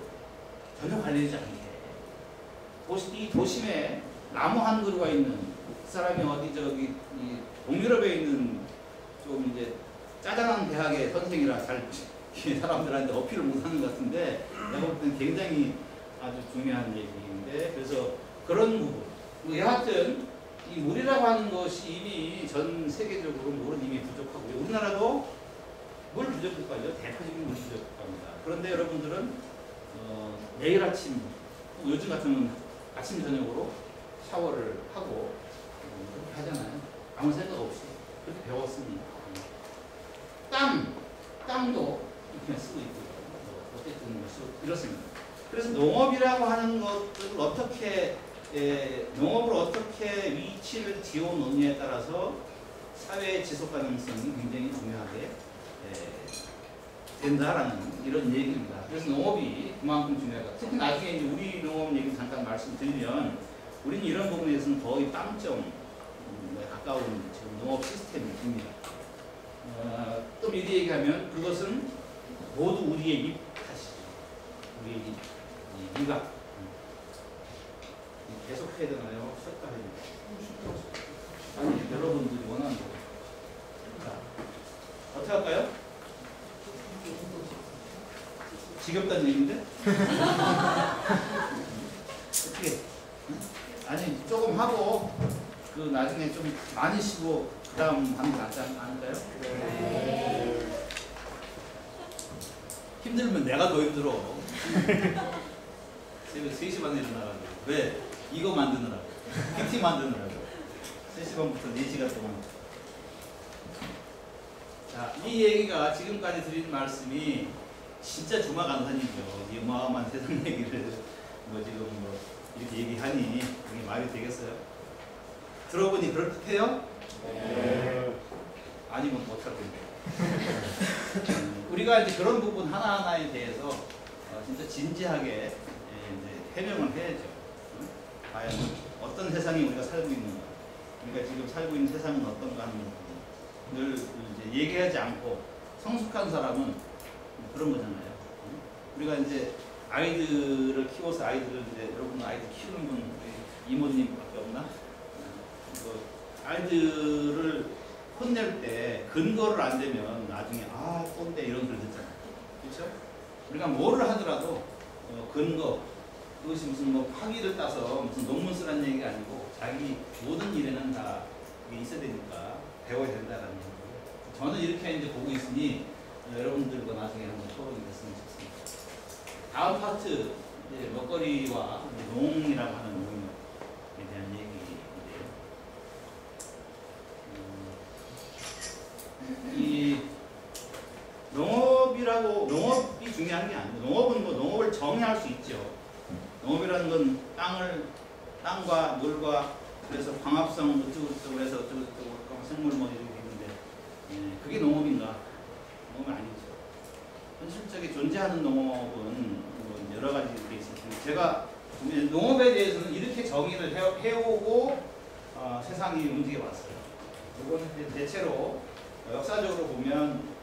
전혀 관리되지 않게. 이 도심에 나무 한 그루가 있는 그 사람이 어디 저기 이 동유럽에 있는 좀 이제 짜장한 대학의 선생이라 잘 사람들한테 어필을 못하는 것 같은데 내가 볼 때는 굉장히 아주 중요한 얘기인데 그래서 그런 부분 여하튼 이 물이라고 하는 것이 이미 전 세계적으로 물은 이미 부족하고요. 우리나라도 물 부족 국가죠. 대표적인 물 부족 국가입니다. 그런데 여러분들은 매일 아침 요즘 같으면 아침 저녁으로 샤워를 하고 그렇게 하잖아요. 아무 생각 없이 그렇게 배웠습니다. 땀도 이렇게 쓰고 있고 어쨌든 이렇습니다. 그래서 농업이라고 하는 것을 농업을 어떻게 위치를 지어놓느냐에 따라서 사회의 지속 가능성이 굉장히 중요하게 된다라는 이런 얘기입니다. 그래서 농업이 그만큼 중요하다. 특히 나중에 이제 우리 농업 얘기 잠깐 말씀드리면 우리는 이런 부분에서는 거의 빵점에 가까운 지금 농업 시스템입니다. 또 미리 얘기하면 그것은 모두 우리의 입 탓이죠. 우리의 입, 미각. 계속 해야 되나요? 쉬었다 해야 되나요? 아니, 여러분들이 원하는 거. 자, 어떻게 할까요? 지겹다는 얘기인데? 어떻게? 아니, 조금 하고, 그 나중에 좀 많이 쉬고, 그 다음 하는 게 낫지 않을까요? 네. 힘들면 내가 더 힘들어. 새벽 3시 반에 일어나가지고. 왜? 이거 만드느라고. PT 만드느라고. 3시 반부터 4시간 동안. 자, 이 얘기가 지금까지 드린 말씀이 진짜 주마강산이죠. 이 어마어마한 세상 얘기를 지금 이렇게 얘기하니 이게 말이 되겠어요? 들어보니 그럴듯해요? 네. 아니면 못할 텐데. 우리가 이제 그런 부분 하나하나에 대해서 진짜 진지하게 이제 해명을 해야죠. 과연 어떤 세상에 우리가 살고 있는가? 우리가 지금 살고 있는 세상은 어떤가 하는 늘 이제 얘기하지 않고 성숙한 사람은 그런 거잖아요. 우리가 이제 아이들을 키워서 아이들을 이제 여러분 아이들 키우는 분 이모님밖에 없나? 아이들을 혼낼 때 근거를 안 대면 나중에 아 꼰대 이런 소리 듣잖아요. 그렇죠? 우리가 뭐를 하더라도 근거 그것이 무슨 뭐 학위를 따서 무슨 논문 쓰라는 얘기가 아니고 자기 모든 일에는 다 이게 있어야 되니까 배워야 된다라는 얘기고요. 저는 이렇게 이제 보고 있으니 여러분들과 나중에 한번 토론이 됐으면 좋겠습니다. 다음 파트 이제 먹거리와 농이라고 하는 농업에 대한 얘기인데요. 이 농업이 중요한 게 아니에요. 농업은 뭐 농업을 정의할 수 있죠. 농업이라는 건 땅과 물과 그래서 광합성 어쩌고저쩌고 해서 어쩌고저쩌고 생물 뭐 이렇게 있는데 그게 농업인가? 농업은 아니죠. 현실적인 존재하는 농업은 뭐 여러 가지 게 있습니다. 제가 농업에 대해서는 이렇게 정의를 해오고 세상이 움직여 왔어요. 이거는 대체로 역사적으로 보면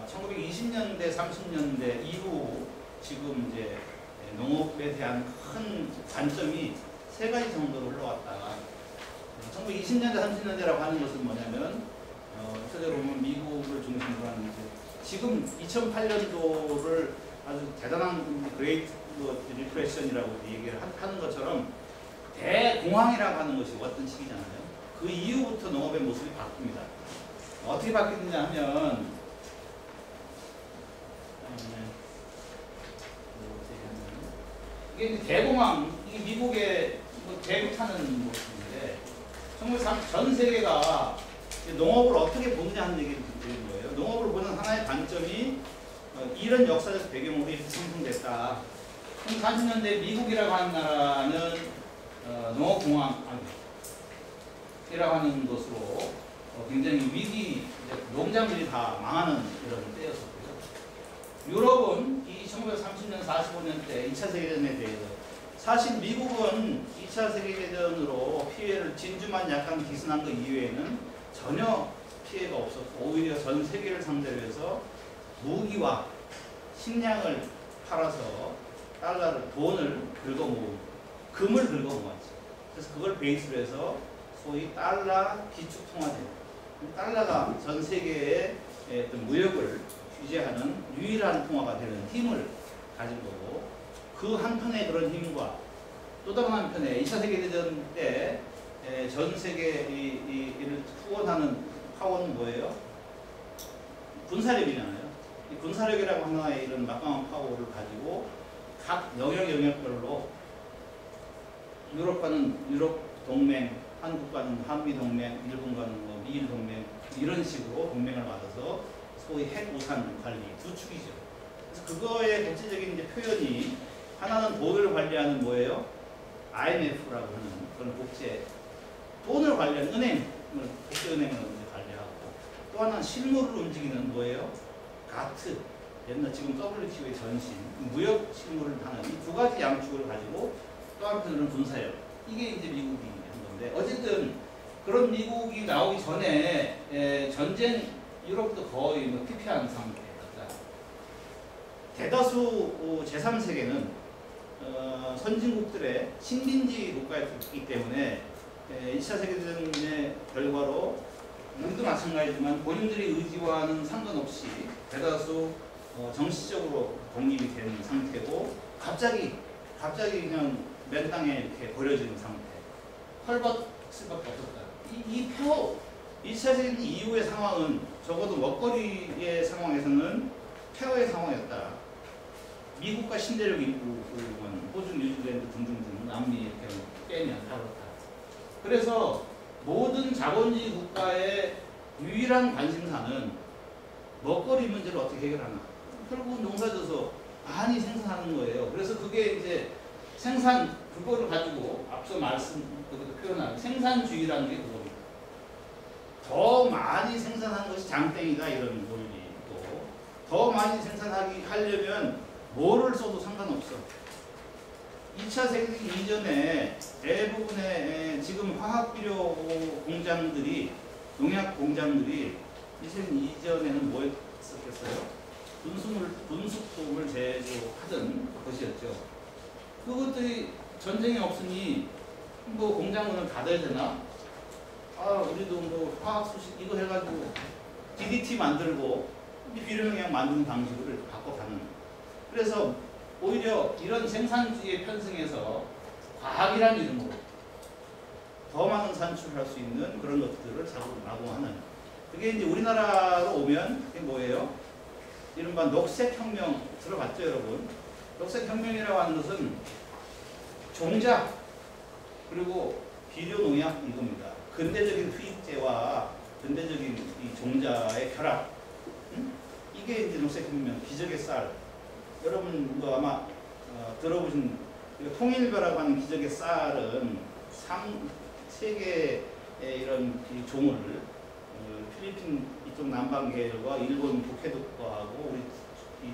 1920년대, 30년대 이후 지금 이제 농업에 대한 큰 관점이 세 가지 정도로 흘러왔다가 1920년대, 30년대라고 하는 것은 뭐냐면 역사적으로 보면 미국을 중심으로 하는 지금 2008년도를 아주 대단한 그레이트 리프레션이라고 얘기를 하는 것처럼 대공황이라고 하는 것이 왔던 시기잖아요. 그 이후부터 농업의 모습이 바뀝니다. 어떻게 바뀌느냐 하면 이게 이제 대공황, 이게 미국의 대륙 타는 모습인데 전 세계가 농업을 어떻게 보느냐 하는 얘기를 드리는 거예요. 농업을 보는 하나의 관점이 이런 역사적 배경으로 이렇게 형성됐다. 1940년대 미국이라고 하는 나라는 농업공황이라고 하는 것으로 굉장히 위기, 농장들이 다 망하는 이런 때였었고요. 유럽은 이 1930년, 45년 때 2차 세계대전에 대해서 사실 미국은 2차 세계대전으로 피해를 진주만 약간 기승한 것 이외에는 전혀 피해가 없었고 오히려 전 세계를 상대로 해서 무기와 식량을 팔아서 돈을 긁어모으고 금을 긁어모았죠. 그래서 그걸 베이스로 해서 소위 달러 기축통화제, 달러가 전 세계의 어떤 무역을 규제하는 유일한 통화가 되는 힘을 가진 거고, 그 한편의 그런 힘과 또 다른 한편에 2차 세계대전 때 전 세계를 후원하는 파워는 뭐예요? 군사력이잖아요. 이 군사력이라고 하나의 이런 막강한 파워를 가지고 각 영역별로 유럽과는 유럽 동맹, 한국과는 한미 동맹, 일본과는 뭐 미일 동맹 이런 식으로 동맹을 받아서 소위 핵 우산 관리 두 축이죠. 그래서 그거의 대체적인 이제 표현이 하나는 돈을 관리하는 뭐예요? IMF라고 하는 그런 돈을 관리하는 은행, 국제은행을 관리하고 또 하나는 실물을 움직이는 뭐예요? 가트, 옛날 지금 WTO의 전신, 무역 실물을 하는 이 두 가지 양축을 가지고 또 한편으로는 군사력. 이게 이제 미국이 한 건데 어쨌든 그런 미국이 나오기 전에 전쟁 유럽도 거의 뭐 피폐한 상태였다. 대다수 제3세계는 선진국들의 식민지 국가였기 때문에 2차 세계대전의 결과로 우리도 마찬가지지만 본인들의 의지와는 상관없이 대다수 정치적으로 독립이 된 상태고 갑자기 그냥 맨 땅에 이렇게 버려지는 상태. 헐벗을 수밖에 없었다. 이 2차 세계대전 이후의 상황은 적어도 먹거리의 상황에서는 폐허의 상황이었다. 미국과 신대륙 일부는 호주, 뉴질랜드 등등등 남미 이렇게 빼면 다 그렇다. 그래서 모든 자본주의 국가의 유일한 관심사는 먹거리 문제를 어떻게 해결하나. 결국은 농사져서 많이 생산하는 거예요. 그래서 그게 이제 그거를 가지고 앞서 표현한 생산주의라는 게 그겁니다. 더 많이 생산하는 것이 장땡이다 이런 논리고, 더 많이 하려면 뭐를 써도 상관없어. 2차 세계대전 이전에 대부분의 지금 화학비료 공장들이, 농약 공장들이 2차 세계대전 이전에는 뭐 했었겠어요? 분수품을 제조하던 것이었죠. 그것들이 전쟁이 없으니 뭐 공장문을 닫아야 되나? 우리도 뭐 화학 수식 이거 해가지고 DDT 만들고 비료영양 만드는 방식을 바꿔가는. 그래서 오히려 이런 생산주의에 편승해서 과학이라는 이름으로 더 많은 산출을 할 수 있는 그런 것들을 자꾸 마구하는. 그게 그게 이제 우리나라로 오면 그게 뭐예요? 이른바 녹색혁명 들어봤죠, 여러분? 녹색혁명이라고 하는 것은 종자 그리고 비료 농약 이겁니다. 근대적인 투입제와 근대적인 이 종자의 결합. 이게 이제 녹색혁명, 기적의 쌀. 여러분 뭐 아마 들어보신 통일벼라고 하는 기적의 쌀은 세 개의 이런 이 종을 필리핀 이쪽 남방 계열과 일본 북해독과하고 우리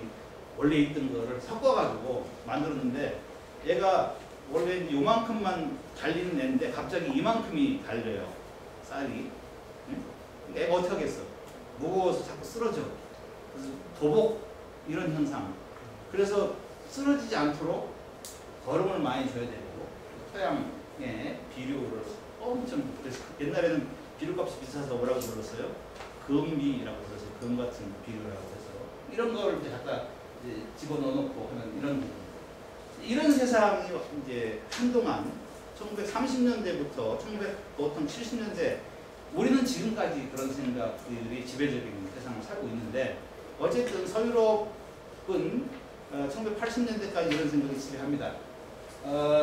원래 있던 거를 섞어가지고 만들었는데 얘가 원래 요만큼만 달리는 애인데 갑자기 이만큼이 달려요. 쌀이. 근데 애가 어떻게 하겠어? 무거워서 자꾸 쓰러져. 그래서 도복 이런 현상. 그래서 쓰러지지 않도록 거름을 많이 줘야 되고 토양에 비료를 엄청, 그래서 옛날에는 비료값이 비싸서 뭐라고 불렀어요? 금비라고 불렀어요. 금 같은 비료라고 해서 이런 걸 이제 갖다 이제 집어넣어놓고 하는 이런 세상이 이제 한동안 1930년대부터 보통 70년대 우리는 지금까지 그런 생각들이 지배적인 세상을 살고 있는데 어쨌든 서유럽은 1980년대까지 이런 생각이 지배합니다.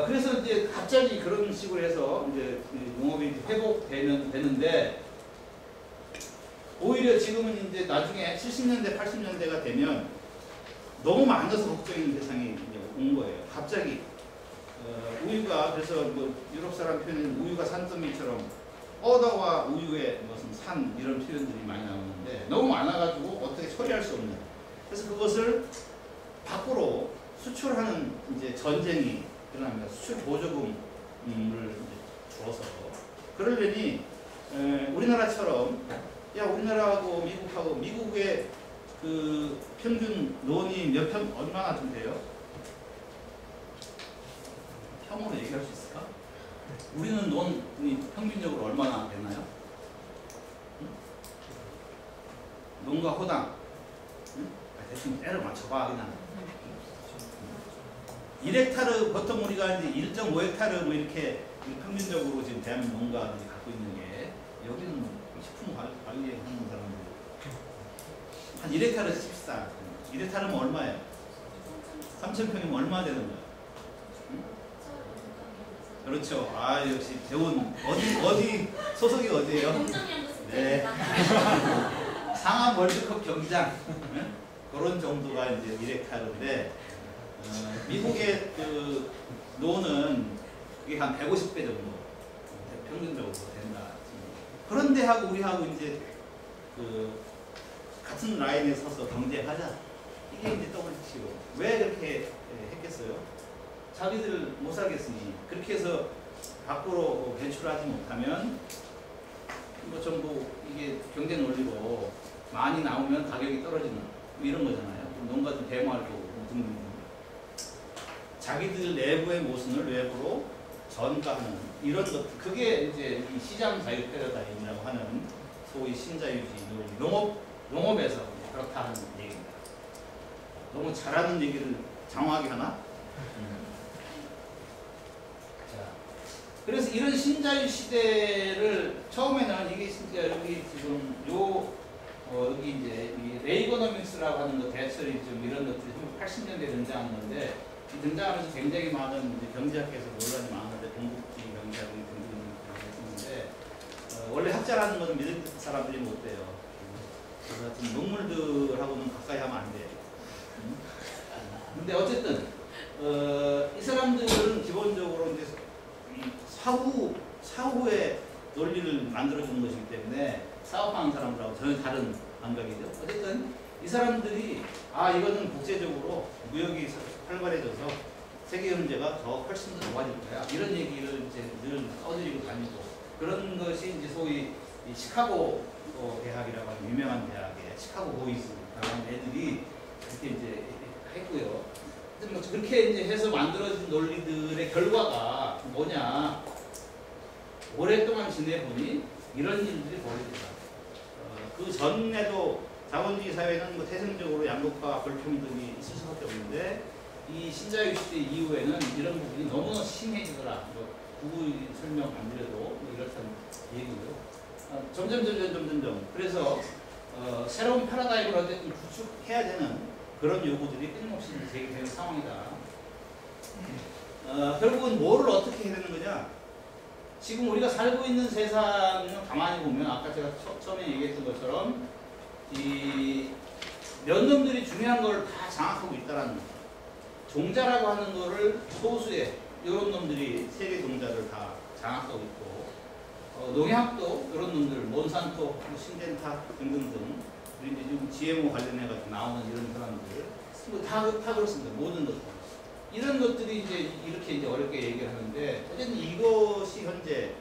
그래서 이제 갑자기 그런 식으로 해서 이제 농업이 회복되는데 오히려 지금은 이제 나중에 70년대, 80년대가 되면 너무 많아서 걱정인 세상이 이제 온 거예요. 갑자기 우유가 그래서 뭐 유럽 사람 표현은 우유가 산더미처럼 뻗어와 우유의 무슨 산 이런 표현들이 많이 나오는데 너무 많아가지고 어떻게 처리할 수 없는. 그래서 그것을 밖으로 수출하는 이제 전쟁이 일어납니다. 수출 보조금을 이제 줘서 그러려니 우리나라처럼 우리나라하고 미국하고 미국의 그 평균 논이 얼마나 좀 돼요? 평으로 얘기할 수 있을까? 우리는 논이 평균적으로 얼마나 되나요? 논과 호당 대충 때를 맞춰봐 그냥. 1헥타르 보통 우리가 이제 1.5헥타르 뭐 이렇게 평균적으로 지금 대한민국 농가들이 갖고 있는 게 여기는 식품 관리하는 사람들 한 1헥타르 칩시다. 1헥타르면 얼마예요? 3,000평이면 얼마 되는 거예요? 응? 그렇죠. 아 역시 배운 어디 소속이 어디예요? 네. 상암 월드컵 경기장 그런 정도가 이제 1헥타르인데 미국의 그 논은 그게 한 150배 정도 평균적으로 된다. 그런데 하고 우리하고 이제 그 같은 라인에 서서 경쟁하자. 이게 이제 WTO. 왜 그렇게 했겠어요? 자기들 못 살겠으니. 그렇게 해서 밖으로 배출하지 못하면 뭐 전부 이게 경쟁 논리로 많이 나오면 가격이 떨어지는 뭐 이런 거잖아요. 농가들 대모하고 자기들 내부의 모순을 외부로 전가하는 이런 것. 그게 이제 이 시장 자유 패러다임이라고 하는 소위 신자유주의 논리. 농업에서 그렇다 하는 얘기입니다. 너무 잘하는 얘기를 장황하게 하나? 자, 그래서 이런 신자유 시대를 처음에는 이게 진짜 여기 지금 여기 이제 이 레이거노믹스라고 하는 거 대처리즘 이런 것들이 1980년대에 등장한 건데 이 등장하면서 굉장히 많은 이제 경제학계에서 논란이 많은데 동국지 경제학이 등장했는데 원래 학자라는 것은 믿을 사람들이 못 돼요. 그래서 농물들하고는 가까이 하면 안 돼요. 근데 어쨌든 이 사람들은 기본적으로 이제 사후의 논리를 만들어주는 것이기 때문에 사업하는 사람들하고 전혀 다른 감각이죠. 어쨌든 이 사람들이 이거는 국제적으로 무역이 활발해져서 세계 경제가 더 훨씬 더 좋아질 거야. 이런 얘기를 이제 늘 떠들이고 다니고 그런 것이 이제 소위 이 시카고 대학이라고 하는 유명한 대학의 시카고 보이즈라고 하는 애들이 그렇게 이제 했고요. 뭐 그렇게 이제 해서 만들어진 논리들의 결과가 뭐냐? 오랫동안 지내보니 이런 일들이 벌어진다. 그 전에도 자본주의 사회는 뭐 태생적으로 양극화, 불평등이 있을 수밖에 없는데 이 신자유 시대 이후에는 이런 부분이 너무 심해지더라. 뭐 구구이 설명 안 드려도 뭐 이렇다는 얘기고요. 점점. 그래서 새로운 패러다임을 어쨌든 구축해야 되는 그런 요구들이 끊임없이 제기되는 상황이다. 결국은 뭐를 어떻게 해야 되는 거냐? 지금 우리가 살고 있는 세상을 가만히 보면 아까 제가 처음에 얘기했던 것처럼 이 면놈들이 중요한 걸 다 장악하고 있다라는 거죠. 종자라고 하는 거를 소수의 이런 놈들이 세계 종자를 다 장악하고 있고 농약도 이런 놈들 몬산토, 신덴타 등등등 우리 이제 지금 GMO 관련해가지고 나오는 이런 사람들 다 그렇습니다. 모든 것들 이런 것들이 이제 이렇게 어렵게 얘기를 하는데 어쨌든 이것이 현재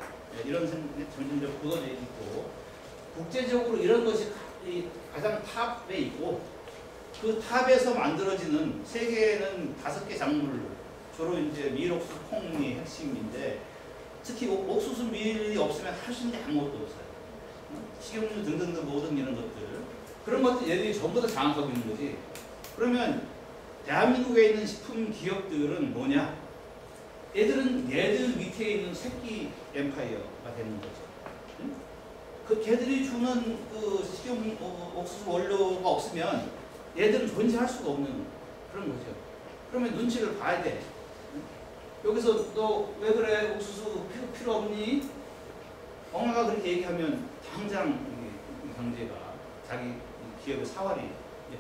이런 점진적 굳어져 있고 국제적으로 이런 것이 가장 탑에 있고 그 탑에서 만들어지는 세계에는 5개 작물 주로 이제 밀, 옥수수, 콩이 핵심인데 특히 옥수수, 밀이 없으면 할 수 있는 게 아무것도 없어요. 식용유 등등등 모든 이런 것들 그런 것들 얘들이 전부 다 장악하고 있는 거지. 그러면 대한민국에 있는 식품 기업들은 뭐냐? 얘들 밑에 있는 새끼 엠파이어가 되는 거죠. 응? 그 걔들이 주는 그 식용 옥수수 원료가 없으면 얘들은 존재할 수가 없는 그런 거죠. 그러면 눈치를 봐야 돼. 여기서 너 왜 그래? 옥수수 필요 없니? 엄마가 그렇게 얘기하면 당장 경제가 자기 기업의 사활이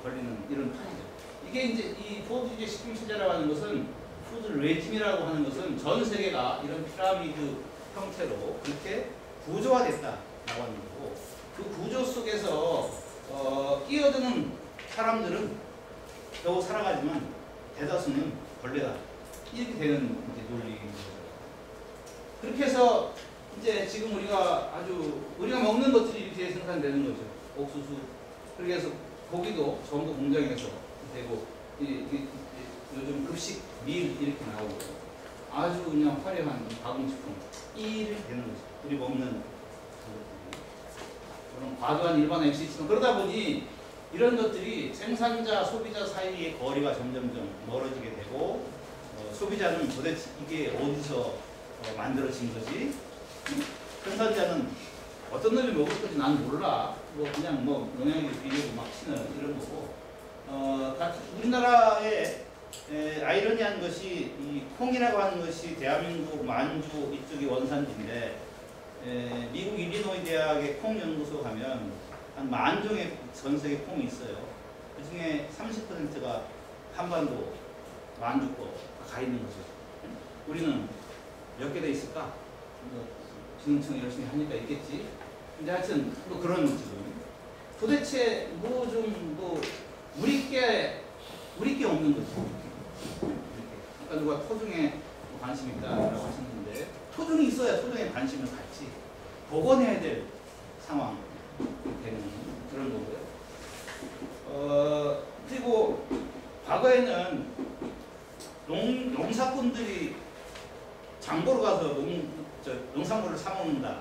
걸리는 이런 판이죠. 이게 이제 이 포드주의 식품 체제라고 하는 것은 푸드 레짐이라고 하는 것은 전 세계가 이런 피라미드 형태로 그렇게 구조화됐다라고 하는 거고 그 구조 속에서 끼어드는 사람들은 겨우 살아가지만 대다수는 벌레다. 이렇게 되는 이제 논리인 거죠. 그렇게 해서 이제 지금 우리가 먹는 것들이 이렇게 생산되는 거죠. 옥수수. 그렇게 해서 고기도 전부 공장에서 되고 요즘 급식 밀 이렇게 나오고 아주 그냥 화려한 가공식품 이렇게 되는 거죠. 우리 먹는 그런 과도한 일반 MC처럼 그러다 보니 이런 것들이 생산자, 소비자 사이의 거리가 점점점 멀어지게 되고 소비자는 도대체 이게 어디서 만들어진 거지? 생산자는 어떤 놈이 먹을 건지 난 몰라. 그냥 농약이 비료고 막 치는 이런 거고. 우리나라의 아이러니한 것이 이 콩이라고 하는 것이 대한민국 만주 이쪽이 원산지인데 미국 일리노이 대학의 콩 연구소 가면 한 10,000종의 전 세계 콩이 있어요. 그 중에 30%가 한반도 만주 거가 있는 거죠. 우리는 몇 개 더 있을까? 기능청 열심히 하니까 있겠지. 근데 하여튼 그런 지금 도대체 우리 게 없는 거죠. 아까 누가 토종에 관심 있다라고 하셨는데 토종이 있어야 토종에 관심을 갖지. 복원해야 될 상황 되는 그런 거고요. 그리고 과거에는 농사꾼들이 장보러 가서 농산물을 사 먹는다.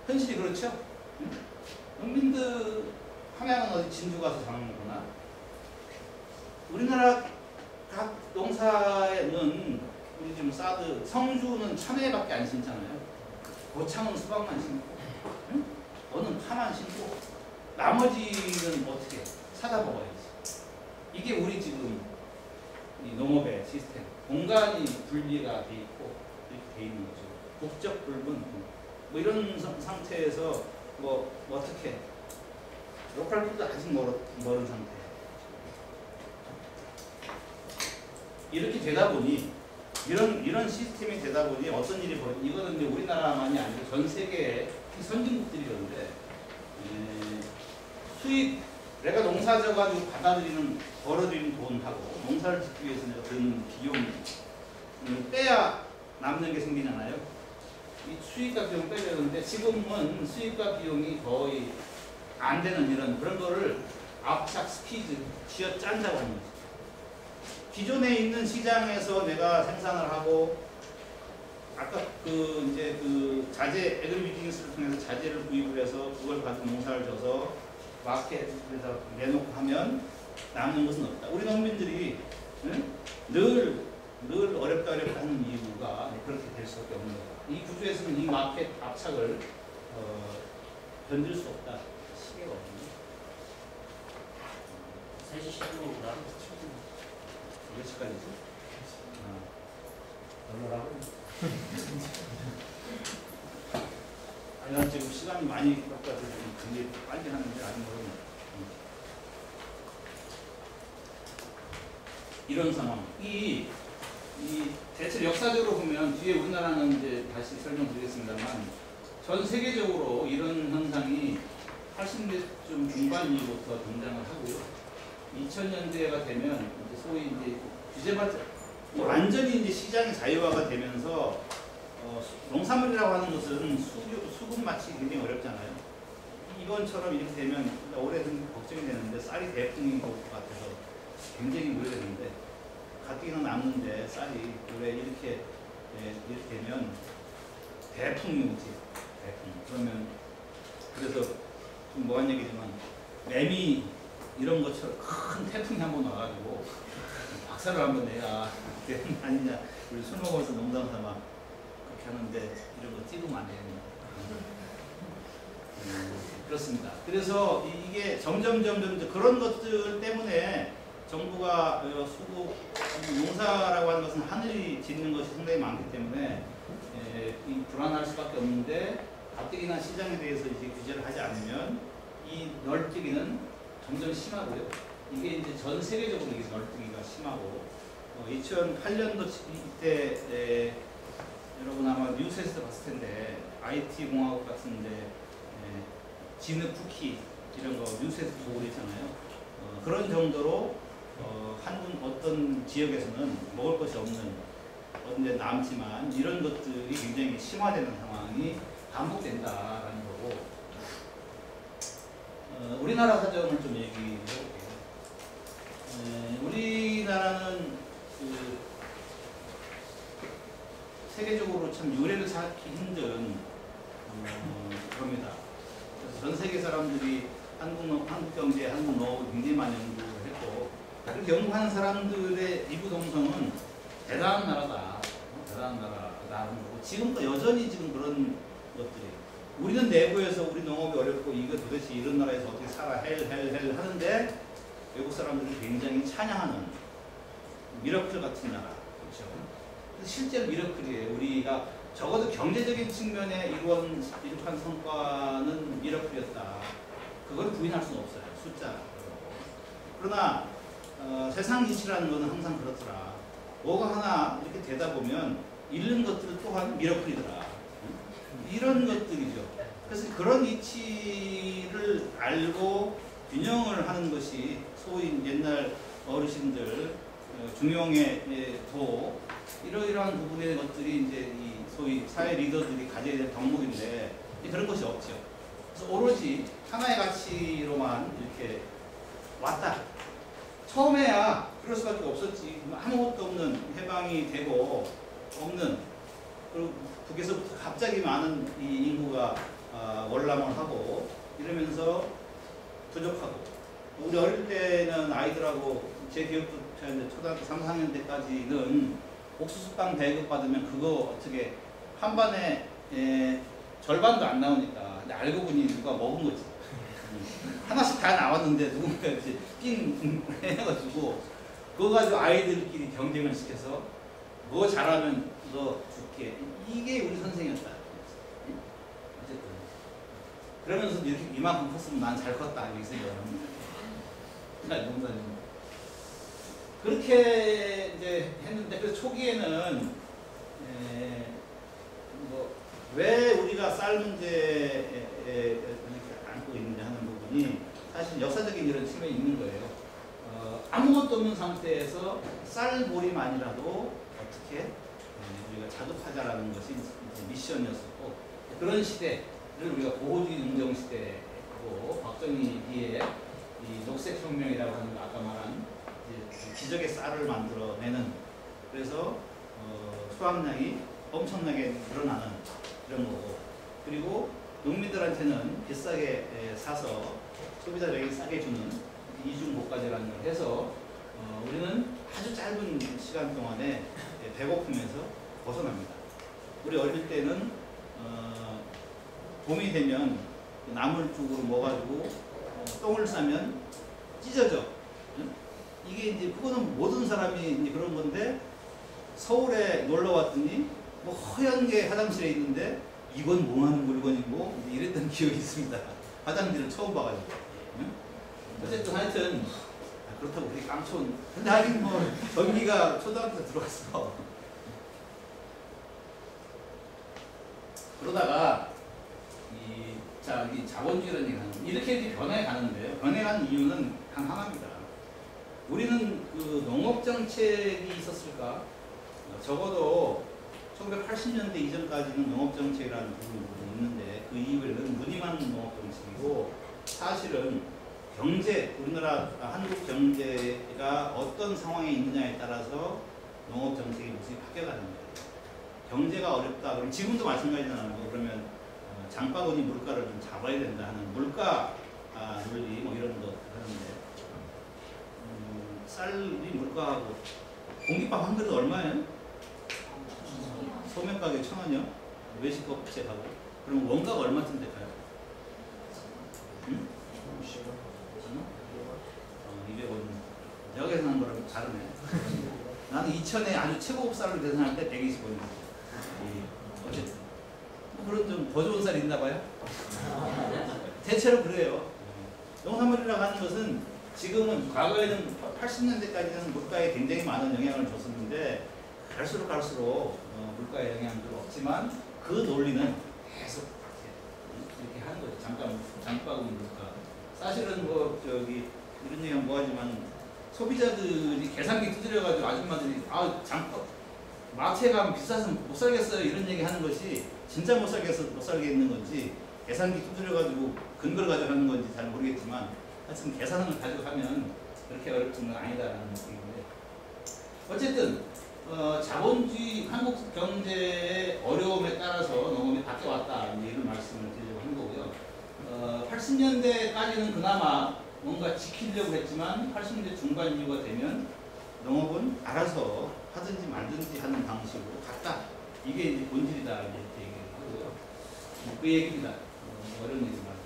현실이 그렇죠? 농민들 함양은 어디 진주 가서 사 먹는구나. 우리나라 각 농사에는 우리 지금 성주는 1,000회밖에 안 심잖아요. 고창은 수박만 심고, 응? 너는 파만 심고, 나머지는 어떻게 사다 먹어야지. 이게 우리 지금 이 농업의 시스템. 공간이 분리가 돼 있고 이렇게 돼 있는 거죠. 국적 불분 이런 상태에서 어떻게 로컬 푸드 아직 멀은 상태. 이렇게 되다 보니 이런 시스템이 되다 보니 어떤 일이 이거는 이제 우리나라만이 아니고 전 세계의 선진국들이 그런데 수입 내가 농사 져가지고 벌어들이는 돈하고 농사를 짓기 위해서 내가 드는 비용을 빼야 남는 게 생기잖아요. 이 수입과 비용 빼야 되는데 지금은 수입과 비용이 거의 안 되는 그런 거를 압착 스퀴즈 쥐어 짠다고 하는 거죠. 기존에 있는 시장에서 내가 생산을 하고 아까 자재 에그리비즈니스를 통해서 자재를 구입을 해서 그걸 가지고 농사를 져서 마켓에다 내놓고 하면 남는 것은 없다. 우리 농민들이 늘 어렵다 하는 이유가 그렇게 될 수밖에 없는 거다. 이 구조에서는 이 마켓 압착을 견딜 수 없다. 시계가 없네. 3시 10분입니다. 몇 시까지지? 얼마라고? 아니, 난 지금 시간이 많이 바빠서 좀 굉장히 빨리 하는데 아직 모르겠네. 이런 상황. 이 대체 역사적으로 보면 뒤에 우리나라는 이제 다시 설명드리겠습니다만 전 세계적으로 이런 현상이 80년대쯤 중반 이후부터 등장을 하고요. 2000년대가 되면 이제 소위 이제 규제받지 완전히 이제 시장이 자유화가 되면서 농산물이라고 하는 것은 수급 맞추기 굉장히 어렵잖아요. 이번처럼 이렇게 되면 올해는 걱정이 되는데 쌀이 대풍인 것 같아서 굉장히 우려되는데 가뜩이나 남는데 쌀이 올해 이렇게 되면 대풍이 오지. 대풍. 그러면 그래서 좀 뭐한 얘기지만 매미 이런 것처럼 큰 태풍이 한번 와가지고 박살을 한번 내야 되는 거 아니냐. 우리 술 먹으면서 농담 삼아 그렇게 하는데 이런 거 찍으면 안 됩니다. 그렇습니다. 그래서 이게 점점 그런 것들 때문에 정부가 수국 농사라고 하는 것은 하늘이 짓는 것이 상당히 많기 때문에 이 불안할 수밖에 없는데 가뜩이나 시장에 대해서 이제 규제를 하지 않으면 이 널뛰기는 점점 심하고요. 이게 이제 전 세계적으로 이게 널뛰기가 심하고 2008년도 이때 여러분 아마 뉴스에서 봤을 텐데 IT 공화국 같은데 진흙 쿠키 이런 거 뉴스에서 보고 있잖아요. 그런 정도로 한국 어떤 지역에서는 먹을 것이 없는 어떤 데 남지만 이런 것들이 굉장히 심화되는 상황이 반복된다라는 거고 우리나라 사정을 좀 얘기해 볼게요. 우리나라는 세계적으로 참 유례를 찾기 힘든 겁니다. 그래서 전 세계 사람들이 한국 경제, 한국 농업을 굉장히 많이 연구했고 그렇게 연구하는 사람들의 이부 동성은 대단한 나라다. 대단한 나라라는 거고 지금도 여전히 지금 그런 것들이 우리는 내부에서 우리 농업이 어렵고 이거 도대체 이런 나라에서 어떻게 살아 헬 하는데 외국 사람들은 굉장히 찬양하는 미러클 같은 나라. 그렇죠? 실제로 미러클이에요. 우리가 적어도 경제적인 측면에 이룩한 성과는 미러클이었다. 그걸 부인할 수는 없어요. 숫자. 그러나 세상 이치라는 것은 항상 그렇더라. 뭐가 하나 이렇게 되다 보면 잃는 것들 또한 미러클이더라. 이런 것들이죠. 그래서 그런 이치를 알고 균형을 하는 것이 소위 옛날 어르신들 중용의 도 이러이러한 부분의 것들이 이제 이 소위 사회 리더들이 가져야 될 덕목인데 그런 것이 없죠. 그래서 오로지 하나의 가치로만 이렇게 왔다. 처음에야 그럴 수밖에 없었지. 아무것도 없는 해방이 되고 없는 그리고 북에서부터 갑자기 많은 이 인구가 월남을 하고 이러면서 부족하고 우리 어릴 때는 아이들하고 제 기억도 초등학교 3, 4학년 때까지는 옥수수빵 배급 받으면 그거 어떻게 한 반에 절반도 안 나오니까 근데 알고 보니 누가 먹은 거지. 하나씩 다 나왔는데 누군가 이제 삥 해가지고 그거 가지고 아이들끼리 경쟁을 시켜서 뭐 잘하면 너 줄게. 이게 우리 선생이었다. 어쨌든 그러면서 이렇게 이만큼 컸으면 난 잘 컸다 이렇게 생각합니다. 농사님 그렇게 이제 했는데 그 초기에는 왜 우리가 쌀 문제에 이렇게 안고 있느냐 하는 부분이 사실 역사적인 이런 측면이 있는 거예요. 아무것도 없는 상태에서 쌀보리만이라도 어떻게 우리가 자급하자라는 것이 이제 미션이었었고 그런 시대를 우리가 보호주의 농정 시대고 박정희 뒤에 이 녹색혁명이라고 하는 거 아까 말한 기적의 쌀을 만들어내는 그래서 수확량이 엄청나게 늘어나는 이런 거고 그리고 농민들한테는 비싸게 사서 소비자에게 싸게 주는 이중고가제라는 걸 해서 우리는 아주 짧은 시간 동안에 배고픔에서 벗어납니다. 우리 어릴 때는 봄이 되면 나물 쪽으로 먹어가지고 똥을 싸면 찢어져. 응? 이게 이제 그거는 모든 사람이 이제 그런 건데 서울에 놀러 왔더니 뭐 허연 게 화장실에 있는데 이건 뭐하는 물건이고 이랬던 기억이 있습니다. 화장실을 처음 봐가지고. 응? 어쨌든 하여튼 그렇다고 그렇게 깡촌. 근데 하긴 뭐 전기가 초등학교 때 들어왔어. 그러다가 이 자본주의라는 얘기는 이렇게 이제 변해 가는데요. 변해 가는 이유는 단 하나입니다. 우리는 그 농업 정책이 있었을까? 적어도 1980년대 이전까지는 농업 정책이라는 부분이 있는데 그 이후에는 무늬만 농업 정책이고 사실은 경제, 우리나라 한국 경제가 어떤 상황에 있느냐에 따라서 농업 정책의 모습이 바뀌어가는 거예요. 경제가 어렵다. 그럼 지금도 마찬가지잖아요. 그러면 장바구니 물가를 좀 잡아야 된다 하는 물가 논리 뭐 이런 거 하는데 쌀이 물가하고 공깃밥 한 그릇 얼마예요? 소면 가게 1,000원이요? 외식업체하고 그럼 원가가 얼마쯤 될까요? 응? 200원. 내가 계산한 거랑 다르네. 나는 2,000에 아주 최고급 쌀을 계산할 때 120원이었어요. 어쨌든 그런 좀 더 좋은 쌀이 있나 봐요. 대체로 그래요. 농산물이라고 하는 것은 지금은 과거에는 80년대까지는 물가에 굉장히 많은 영향을 줬었는데 갈수록 물가에 영향은 좀 없지만 그 논리는 계속 이렇게 하는 거죠. 장바구니 물가. 사실은 뭐 이런 얘기는 뭐하지만 소비자들이 계산기 두드려가지고 아줌마들이 마트에 가면 비싸서 못 살겠어요 이런 얘기 하는 것이 진짜 못 살겠는 건지 계산기 두드려가지고 근거를 가지고 하는 건지 잘 모르겠지만 하여튼 계산을 가지고 하면 그렇게 어렵지는 아니다라는 얘기인데 어쨌든 자본주의 한국 경제의 어려움에 따라서 농업이 바뀌어왔다 이런 말씀을 드리려고 한 거고요. 80년대까지는 그나마 뭔가 지키려고 했지만 80년대 중반 이후가 되면 농업은 알아서 하든지 말든지 하는 방식으로 갔다. 이게 이제 본질이다 이렇게 얘기를 하고요. 그 얘기입니다. 어려운 얘기 말고.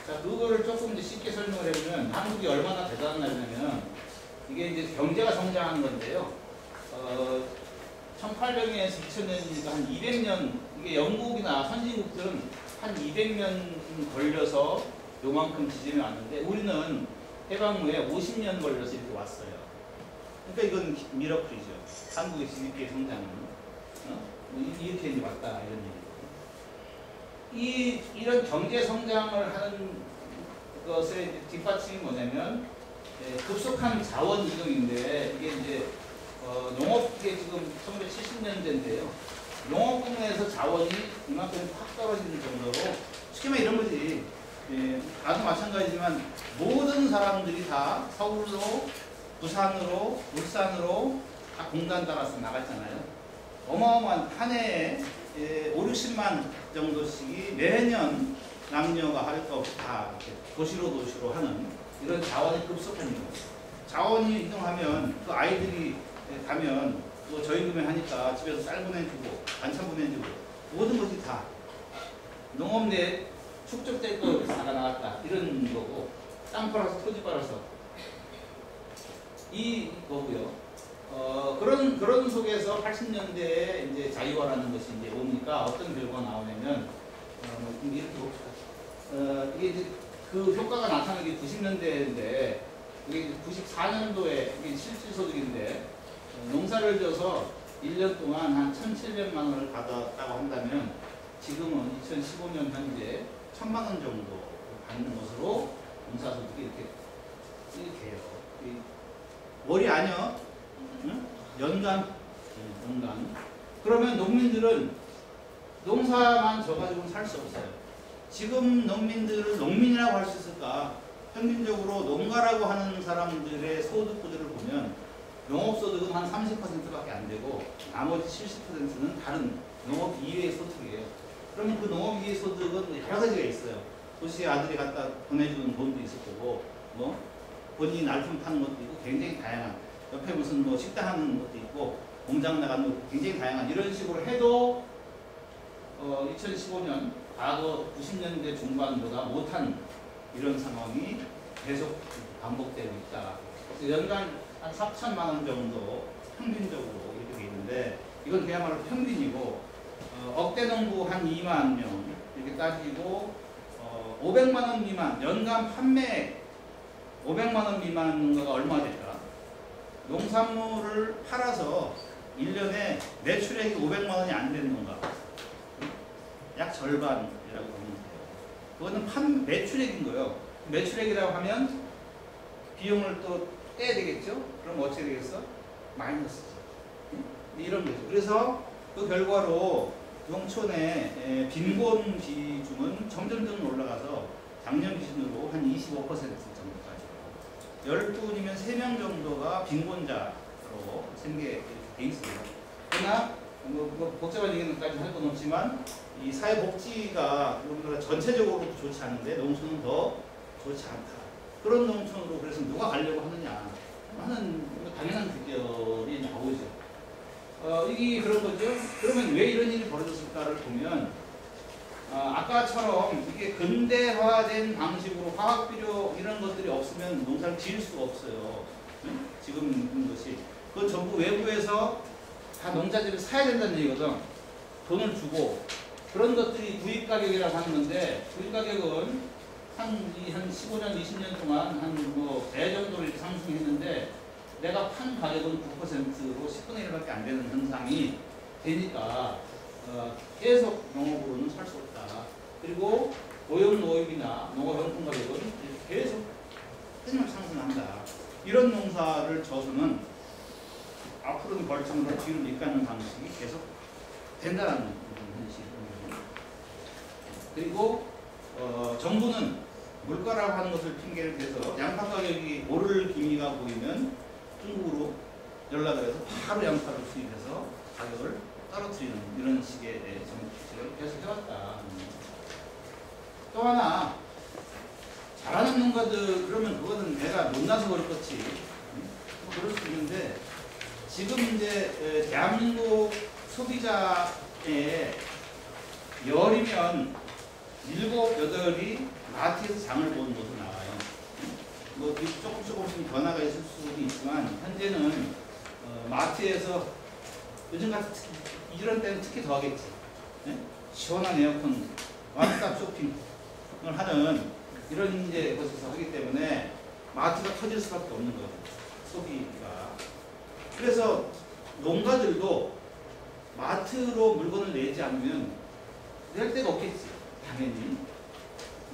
자, 그거를 조금 이제 쉽게 설명을 해보면 한국이 얼마나 대단한 나라냐면 이게 이제 경제가 성장하는 건데요. 1800년에서 2000년이니까 한 200년 이게 영국이나 선진국들은 한 200년 걸려서 요만큼 지점에 왔는데 우리는 해방 후에 50년 걸려서 이렇게 왔어요. 그러니까 이건 미러클이죠. 한국의 GDP의 성장은 이렇게 이제 왔다 이런 얘기죠. 이런 경제 성장을 하는 것의 뒷받침이 뭐냐면 급속한 자원 이동인데 이게 이제 농업계 지금 1970년대인데요. 농업 분야에서 자원이 이만큼 확 떨어지는 정도로 쉽게 말해 이런 거지. 나도 마찬가지지만 모든 사람들이 다 서울로 부산으로 울산으로 다 공단 따라서 나갔잖아요. 어마어마한 한 해에 5, 60만 정도씩이 매년 남녀가 할 것 없이 다 이렇게 도시로 하는 이런 자원이 급속한 이동. 자원이 이동하면 그 아이들이 가면 뭐 저임금에 하니까 집에서 쌀 보내주고 반찬 보내주고 모든 것이 다 농업 내 축적될 거 사가 나갔다 이런 거고 땅 팔아서 토지 팔아서 이 거고요. 그런 속에서 80년대에 이제 자유화라는 것이 이제 오니까 어떤 결과가 나오냐면 이렇게 봅시다. 이게 이제 그 효과가 나타나는 게 90년대인데 이게 94년도에 이게 실질소득인데 농사를 져서 1년 동안 한 1,700만 원을 받았다고 한다면 지금은 2015년 현재 1,000만 원 정도 받는 것으로 농사소득이 이렇게 해요. 월이 아니요. 응? 연간. 그러면 농민들은 농사만 져가지고는 살 수 없어요. 지금 농민들을 농민이라고 할 수 있을까? 평균적으로 농가라고 하는 사람들의 소득 구조를 보면 농업소득은 한 30%밖에 안 되고 나머지 70%는 다른 농업 이외의 소득이에요. 그러면 그 농업 이외의 소득은 여러 가지가 있어요. 도시에 아들이 갖다 보내주는 돈도 있을 거고 뭐 본인이 날품 파는 것도 있고 굉장히 다양한 옆에 무슨 뭐 식당 하는 것도 있고 공장 나가는 것도 굉장히 다양한 이런 식으로 해도 2015년 과거 90년대 중반보다 못한 이런 상황이 계속 반복되고 있다. 그래서 연간 한 4천만 원 정도 평균적으로 이렇게 돼 있는데 이건 그야말로 평균이고 억대 농부 한 2만 명 이렇게 따지고 500만 원 미만 연간 판매 500만 원 미만가가 얼마 될까? 농산물을 팔아서 1년에 매출액이 500만 원이 안 되는 건가? 약 절반이라고 보면 돼요. 그거는 매출액인 거예요. 매출액이라고 하면 비용을 또 떼야 되겠죠? 그럼 어떻게 되겠어? 마이너스죠. 이런 거죠. 그래서 그 결과로 농촌의 빈곤 비중은 점점 올라가서 작년 기준으로 한 25% 정도까지 10분이면 3명 정도가 빈곤자로 생겨있어요. 그러나 뭐 복잡한 얘기는까지 할 건 없지만 이 사회복지가 우리나라 전체적으로 좋지 않은데 농촌은 더 좋지 않다. 그런 농촌으로 그래서 누가 가려고 하느냐 하는 당연한 비결이 나오죠. 이게 그런 거죠. 그러면 왜 이런 일이 벌어졌을까를 보면 아까처럼 이게 근대화된 방식으로 화학비료 이런 것들이 없으면 농사를 지을 수가 없어요. 응? 지금 있는 것이 그건 전부 외부에서 다 농자재를 사야 된다는 얘기거든. 돈을 주고 그런 것들이 구입 가격이라고 하는 건데 구입 가격은 한 15년, 20년 동안 한 뭐 배 정도로 이렇게 상승했는데 내가 판 가격은 9%로 10분의 1밖에 안 되는 현상이 되니까 계속 농업으로는 살 수 없다. 그리고 고용노입이나 농업용품 가격은 계속 끊임없이 상승한다. 이런 농사를 져서는 앞으로는 벌점으로 뒤로 밑가는 방식이 계속 된다는 현실입니다. 그리고 정부는 물가라고 하는 것을 핑계를 대서 양파 가격이 오를 기미가 보이면 중국으로 연락을 해서 바로 양파를 수입해서 가격을 떨어뜨리는 이런 식의 정책을 계속 해왔다. 또 하나 잘하는 농가들 그러면 그거는 내가 못나서 그렇겠지. 그럴 수 있는데 지금 이제 대한민국 소비자의 열이면 7, 8이 마트에서 장을 보는 것으로 나와요. 뭐 조금씩 변화가 있을 수도 있지만 현재는 마트에서 요즘 같은 이런 때는 특히 더 하겠지. 네? 시원한 에어컨, 완스톱 쇼핑을 하는 이런 이제 것에서 하기 때문에 마트가 커질 수밖에 없는 거죠. 소비가. 그래서 농가들도 마트로 물건을 내지 않으면 낼 데가 없겠지. 당연히.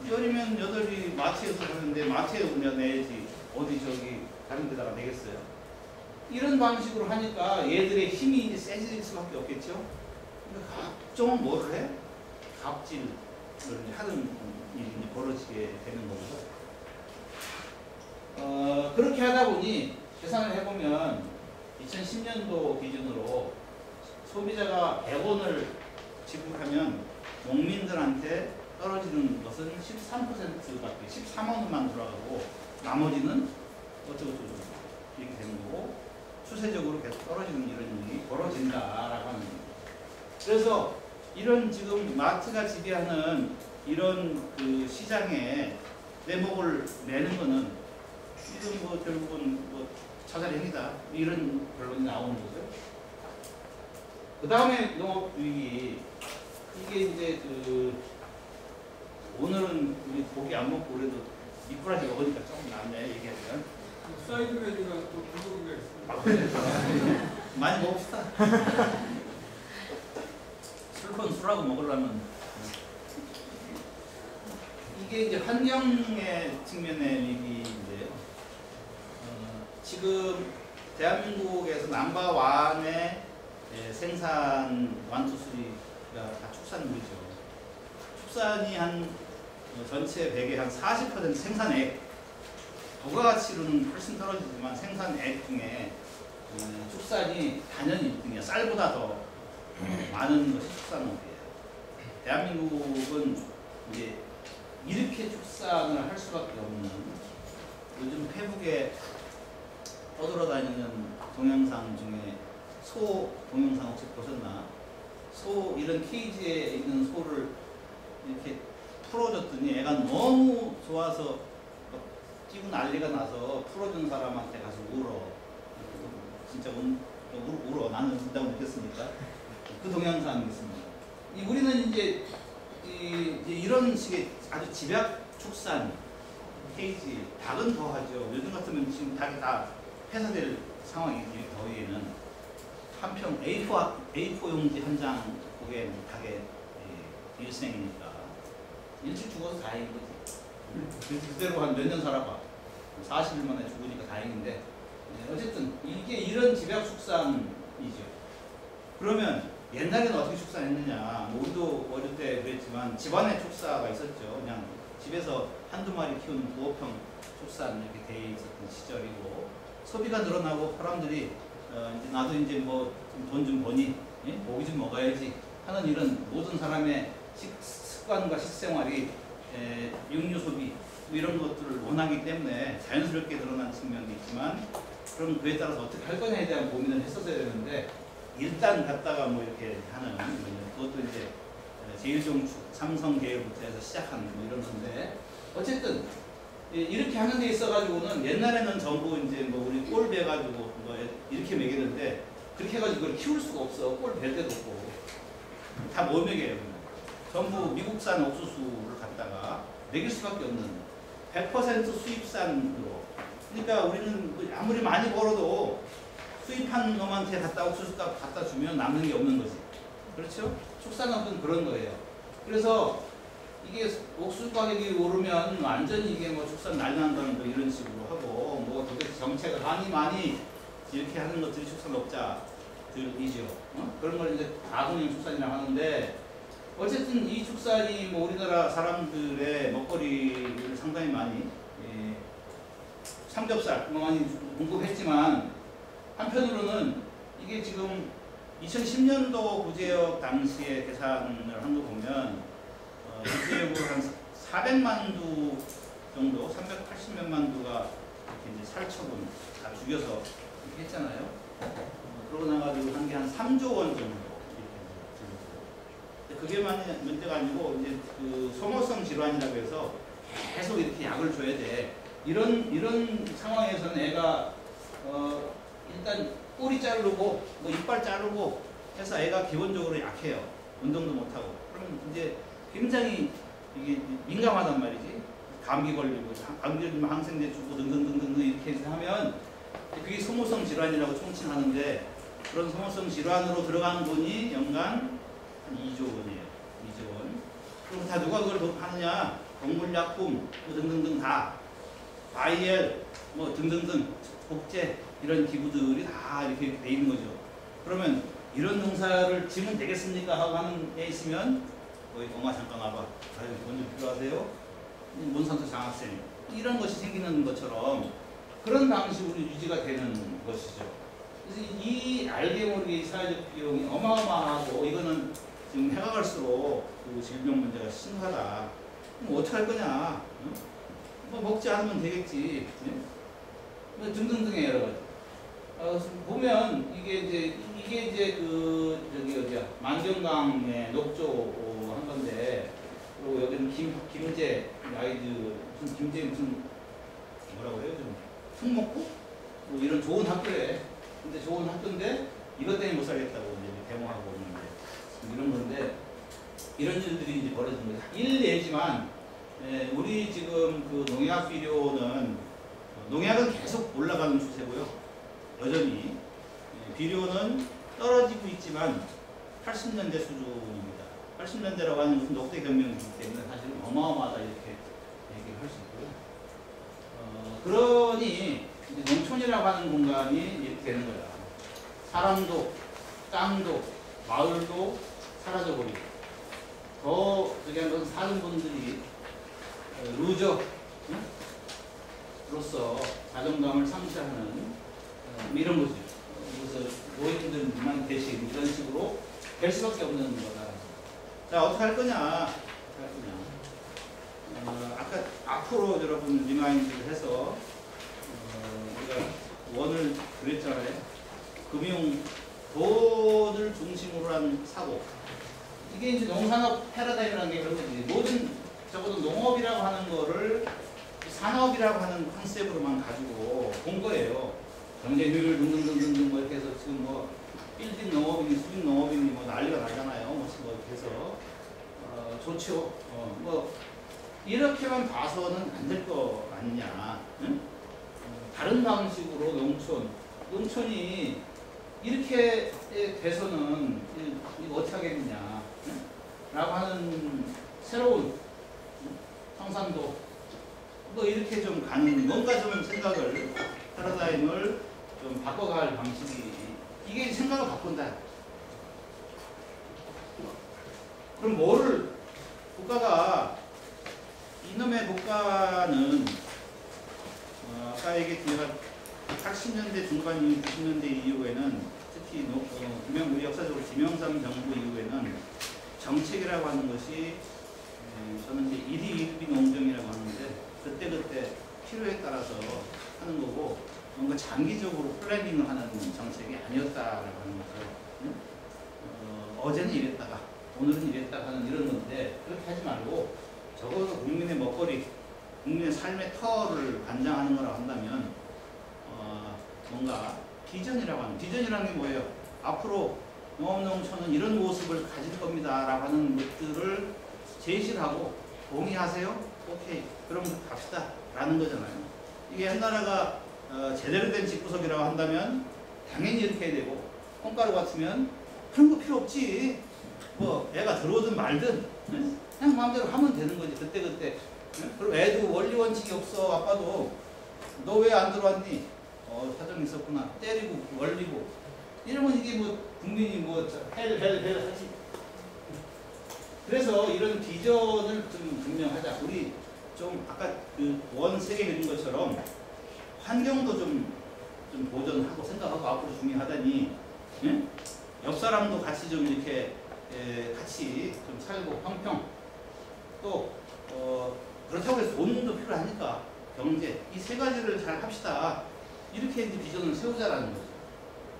열이면 8이 마트에서 하는데 마트에 오면 내야지. 어디 저기 다른 데다가 내겠어요. 이런 방식으로 하니까 얘들의 힘이 이제 세질 수밖에 없겠죠. 그러니까 각종 뭐를 해? 갑질을 하는 일이 벌어지게 되는 거고요. 그렇게 하다 보니 계산을 해보면 2010년도 기준으로 소비자가 100원을 지불하면 농민들한테 떨어지는 것은 13%밖에 13만 원만 돌아가고 나머지는 어쩌고저쩌고 이렇게 되는 거고 추세적으로 계속 떨어지는 이런 일이 벌어진다라고 하는 겁니다. 그래서 이런 지금 마트가 지배하는 이런 그 시장에 내목을 내는 거는 이건 뭐 결국은 뭐 자살의 행위다 이런 결론이 나오는 거죠. 그 다음에 농업유익이 이게 이제 그 오늘은 우리 고기 안 먹고 그래도 미꾸라지 먹으니까 조금 낫네 얘기하면. 사이드 메뉴가 또 궁금한 게 있어요. 많이 먹읍시다. 술건 술하고 먹으려면 이게 이제 환경의 측면의 위기인데요. 지금 대한민국에서 넘버원의 생산 완투수리가 다 축산물이죠. 축산이 한 전체 배의 한 40% 생산액, 부가가치로는 훨씬 떨어지지만 생산액 중에 축산이 단연 1등이야. 쌀보다 더 많은 것이 축산업이에요. 대한민국은 이제 이렇게 축산을 할 수밖에 없는 요즘 페북에 떠돌아다니는 동영상 중에 소 동영상 혹시 보셨나? 소 이런 케이지에 있는 소를 이렇게 풀어줬더니 애가 너무 좋아서 막 뛰고 난리가 나서 풀어준 사람한테 가서 울어. 진짜 울어. 나는 운다고 느꼈으니까. 그 동영상이 있습니다. 우리는 이제 이런 식의 아주 집약 축산 케이지, 닭은 더 하죠. 요즘 같으면 지금 닭이 다 폐사될 상황이지. 더위에는 한평 A4 용지 한 장 그게 닭의 일생이니까 일찍 죽어서 다행인 거지. 그대로 한 몇 년 살아봐. 40일 만에 죽으니까 다행인데, 어쨌든 이게 이런 집약 축산이죠. 그러면 옛날에는 어떻게 축산했느냐? 우리도 어릴 때 그랬지만 집안에 축사가 있었죠. 그냥 집에서 한두 마리 키우는 부업형 축산 이렇게 돼 있었던 시절이고, 소비가 늘어나고 사람들이 이제 나도 이제 뭐 돈 좀 버니, 예? 고기 좀 먹어야지 하는 이런 모든 사람의 습관과 식생활이 육류 소비 뭐 이런 것들을 원하기 때문에 자연스럽게 늘어난 측면도 있지만, 그럼 그에 따라서 어떻게 할 거냐에 대한 고민을 했었어야 되는데, 일단 갔다가 뭐 이렇게 하는, 그것도 이제 제일종축 삼성 계열부터 해서 시작한 뭐 이런 건데, 어쨌든 이렇게 하는 데 있어가지고는 옛날에는 전부 이제 뭐 우리 꼴 베가지고 뭐 이렇게 먹이는데, 그렇게 해가지고 그걸 키울 수가 없어. 꼴 벨 데도 없고 다 뭘 먹여요? 전부 미국산 옥수수를 갖다가 먹일 수밖에 없는 100% 수입산으로. 그러니까 우리는 아무리 많이 벌어도 수입한 놈한테 갖다 옥수수값 갖다 주면 남는 게 없는 거지. 그렇죠? 축산업은 그런 거예요. 그래서 이게 옥수수 가격이 오르면 완전히 이게 뭐 축산 난리 난다는 거 이런 식으로 하고, 뭐 도대체 정책을 많이 이렇게 하는 것들이 축산업자들이죠. 그런 걸 이제 가공용 축산이라고 하는데, 어쨌든 이 축산이 뭐 우리나라 사람들의 먹거리를 상당히 많이 삼겹살 많이 공급했지만, 한편으로는 이게 지금 2010년도 구제역 당시에 계산을 한 거 보면 구제역으로 한 400만 두 정도, 380몇만 두가 이렇게 이제 살처분 다 죽여서 이렇게 했잖아요. 그러고 나가지고 한 게 한 3조 원 정도 이렇게. 그게만 문제가 아니고 이제 그 소모성 질환이라고 해서 계속 이렇게 약을 줘야 돼. 이런 상황에서는 애가 일단 꼬리 자르고 뭐 이빨 자르고 해서 애가 기본적으로 약해요. 운동도 못하고. 그럼 이제 굉장히 이게 민감하단 말이지. 감기 걸리고 감기 걸리면 항생제 주고 등등등등 이렇게 해서 하면 그게 소모성 질환이라고 총칭하는데, 그런 소모성 질환으로 들어가는 돈이 연간 한 2조 원이에요. 2조 원. 그럼 다 누가 그걸 하느냐? 동물약품 뭐 등등등 다 IL 뭐 등등등 복제 이런 기구들이 다 이렇게 돼 있는 거죠. 그러면 이런 농사를 지면 되겠습니까? 하고 하는 애 있으면, 엄마 잠깐 와봐. 아유, 뭔지 필요하세요? 몬산토 장학생. 이런 것이 생기는 것처럼 그런 방식으로 유지가 되는 것이죠. 그래서 이 알게 모르게 이 사회적 비용이 어마어마하고, 이거는 지금 해가 갈수록 그 질병 문제가 심하다. 그럼 어떻게 할 거냐? 응? 뭐 먹지 않으면 되겠지. 응? 뭐 등등등의 여러 가지. 보면 이게 이제 그 저기 어디야 만경강의 녹조 한 건데, 그리고 여기는 김제 아이들 무슨 김제 무슨 뭐라고 해요 좀 특목고 뭐 이런 좋은 학교에, 근데 좋은 학교인데 이것 때문에 못 살겠다고 이제 데모하고 있는데 이런 건데, 이런 일들이 이제 벌어지는 거예요. 일례지만 우리 지금 그 농약 비료는 농약은 계속 올라가는 추세고요. 여전히 비료는 떨어지고 있지만 80년대 수준입니다. 80년대라고 하는 무슨 녹대 경영이기 때문에 사실은 어마어마하다 이렇게 얘기를 할 수 있고요. 그러니 이제 농촌이라고 하는 공간이 이렇게 되는 거야. 사람도 땅도 마을도 사라져버리고, 더 저기 한 건 사는 분들이 루저로서 자존감을 상실하는 이런 거죠. 그래서 노인들만 대신 이런 식으로 될 수밖에 없는 거다. 자, 어떻게 할 거냐? 아까 앞으로 여러분 리마인드를 해서 우리가 원을 그랬잖아요. 금융, 돈을 중심으로 한 사고, 이게 이제 농산업 패러다임이라는 게 그런 거지. 모든 적어도 농업이라고 하는 거를 산업이라고 하는 컨셉으로만 가지고 본 거예요. 경쟁률 등등등등등 뭐 이렇게 해서 지금 뭐 빌딩 농업이니 수직 농업이니 뭐 난리가 나잖아요. 뭐 이렇게 해서 좋죠. 뭐 이렇게만 봐서는 안 될 거 아니냐. 응? 다른 방식으로 농촌이 이렇게 돼서는 이거 어떻게 하겠느냐. 응? 라고 하는 새로운 상상도 뭐 이렇게 좀 가는 뭔가 좀 생각을 패러다임을 좀 바꿔갈 방식이 이게 생각을 바꾼다. 그럼 뭐를 국가가 이놈의 국가는 아까 얘기했던 내가 80년대 중반 90년대 이후에는 특히 우리 역사적으로 김영삼 정부 이후에는 정책이라고 하는 것이 저는 이제 일희일비 농정이라고 하는데 그때 필요에 따라서 하는 거고 뭔가 장기적으로 플래닝을 하는 정책이 아니었다라고 하는 거죠. 응? 어제는 이랬다가 오늘은 이랬다가 하는 이런 건데 그렇게 하지 말고 적어도 국민의 먹거리, 국민의 삶의 터를 관장하는 거라고 한다면 뭔가 비전이라는 게 뭐예요? 앞으로 농업농촌은 이런 모습을 가질 겁니다 라고 하는 것들을 제시를 하고 동의하세요? 오케이 그럼 갑시다 라는 거잖아요. 이게 한 나라가 제대로 된 집구석이라고 한다면 당연히 이렇게 해야 되고 콩가루 같으면 그런 거 필요 없지. 뭐 애가 들어오든 말든 그냥 마음대로 하면 되는 거지. 그때 그리고 애도 원리 원칙이 없어. 아빠도 너 왜 안 들어왔니? 사정이 있었구나. 때리고 원리고 이러면 이게 뭐 국민이 뭐 헬 하지. 그래서 이런 비전을 좀 분명하자. 우리 좀 아까 그 원색에 그린 것처럼 환경도 좀 보존하고 생각하고 앞으로 중요하다니. 예? 옆 사람도 같이 좀 이렇게 같이 좀 살고 형평 또 그렇다고 해서 돈도 필요하니까 경제 이 세 가지를 잘 합시다. 이렇게 이제 비전을 세우자라는 거죠.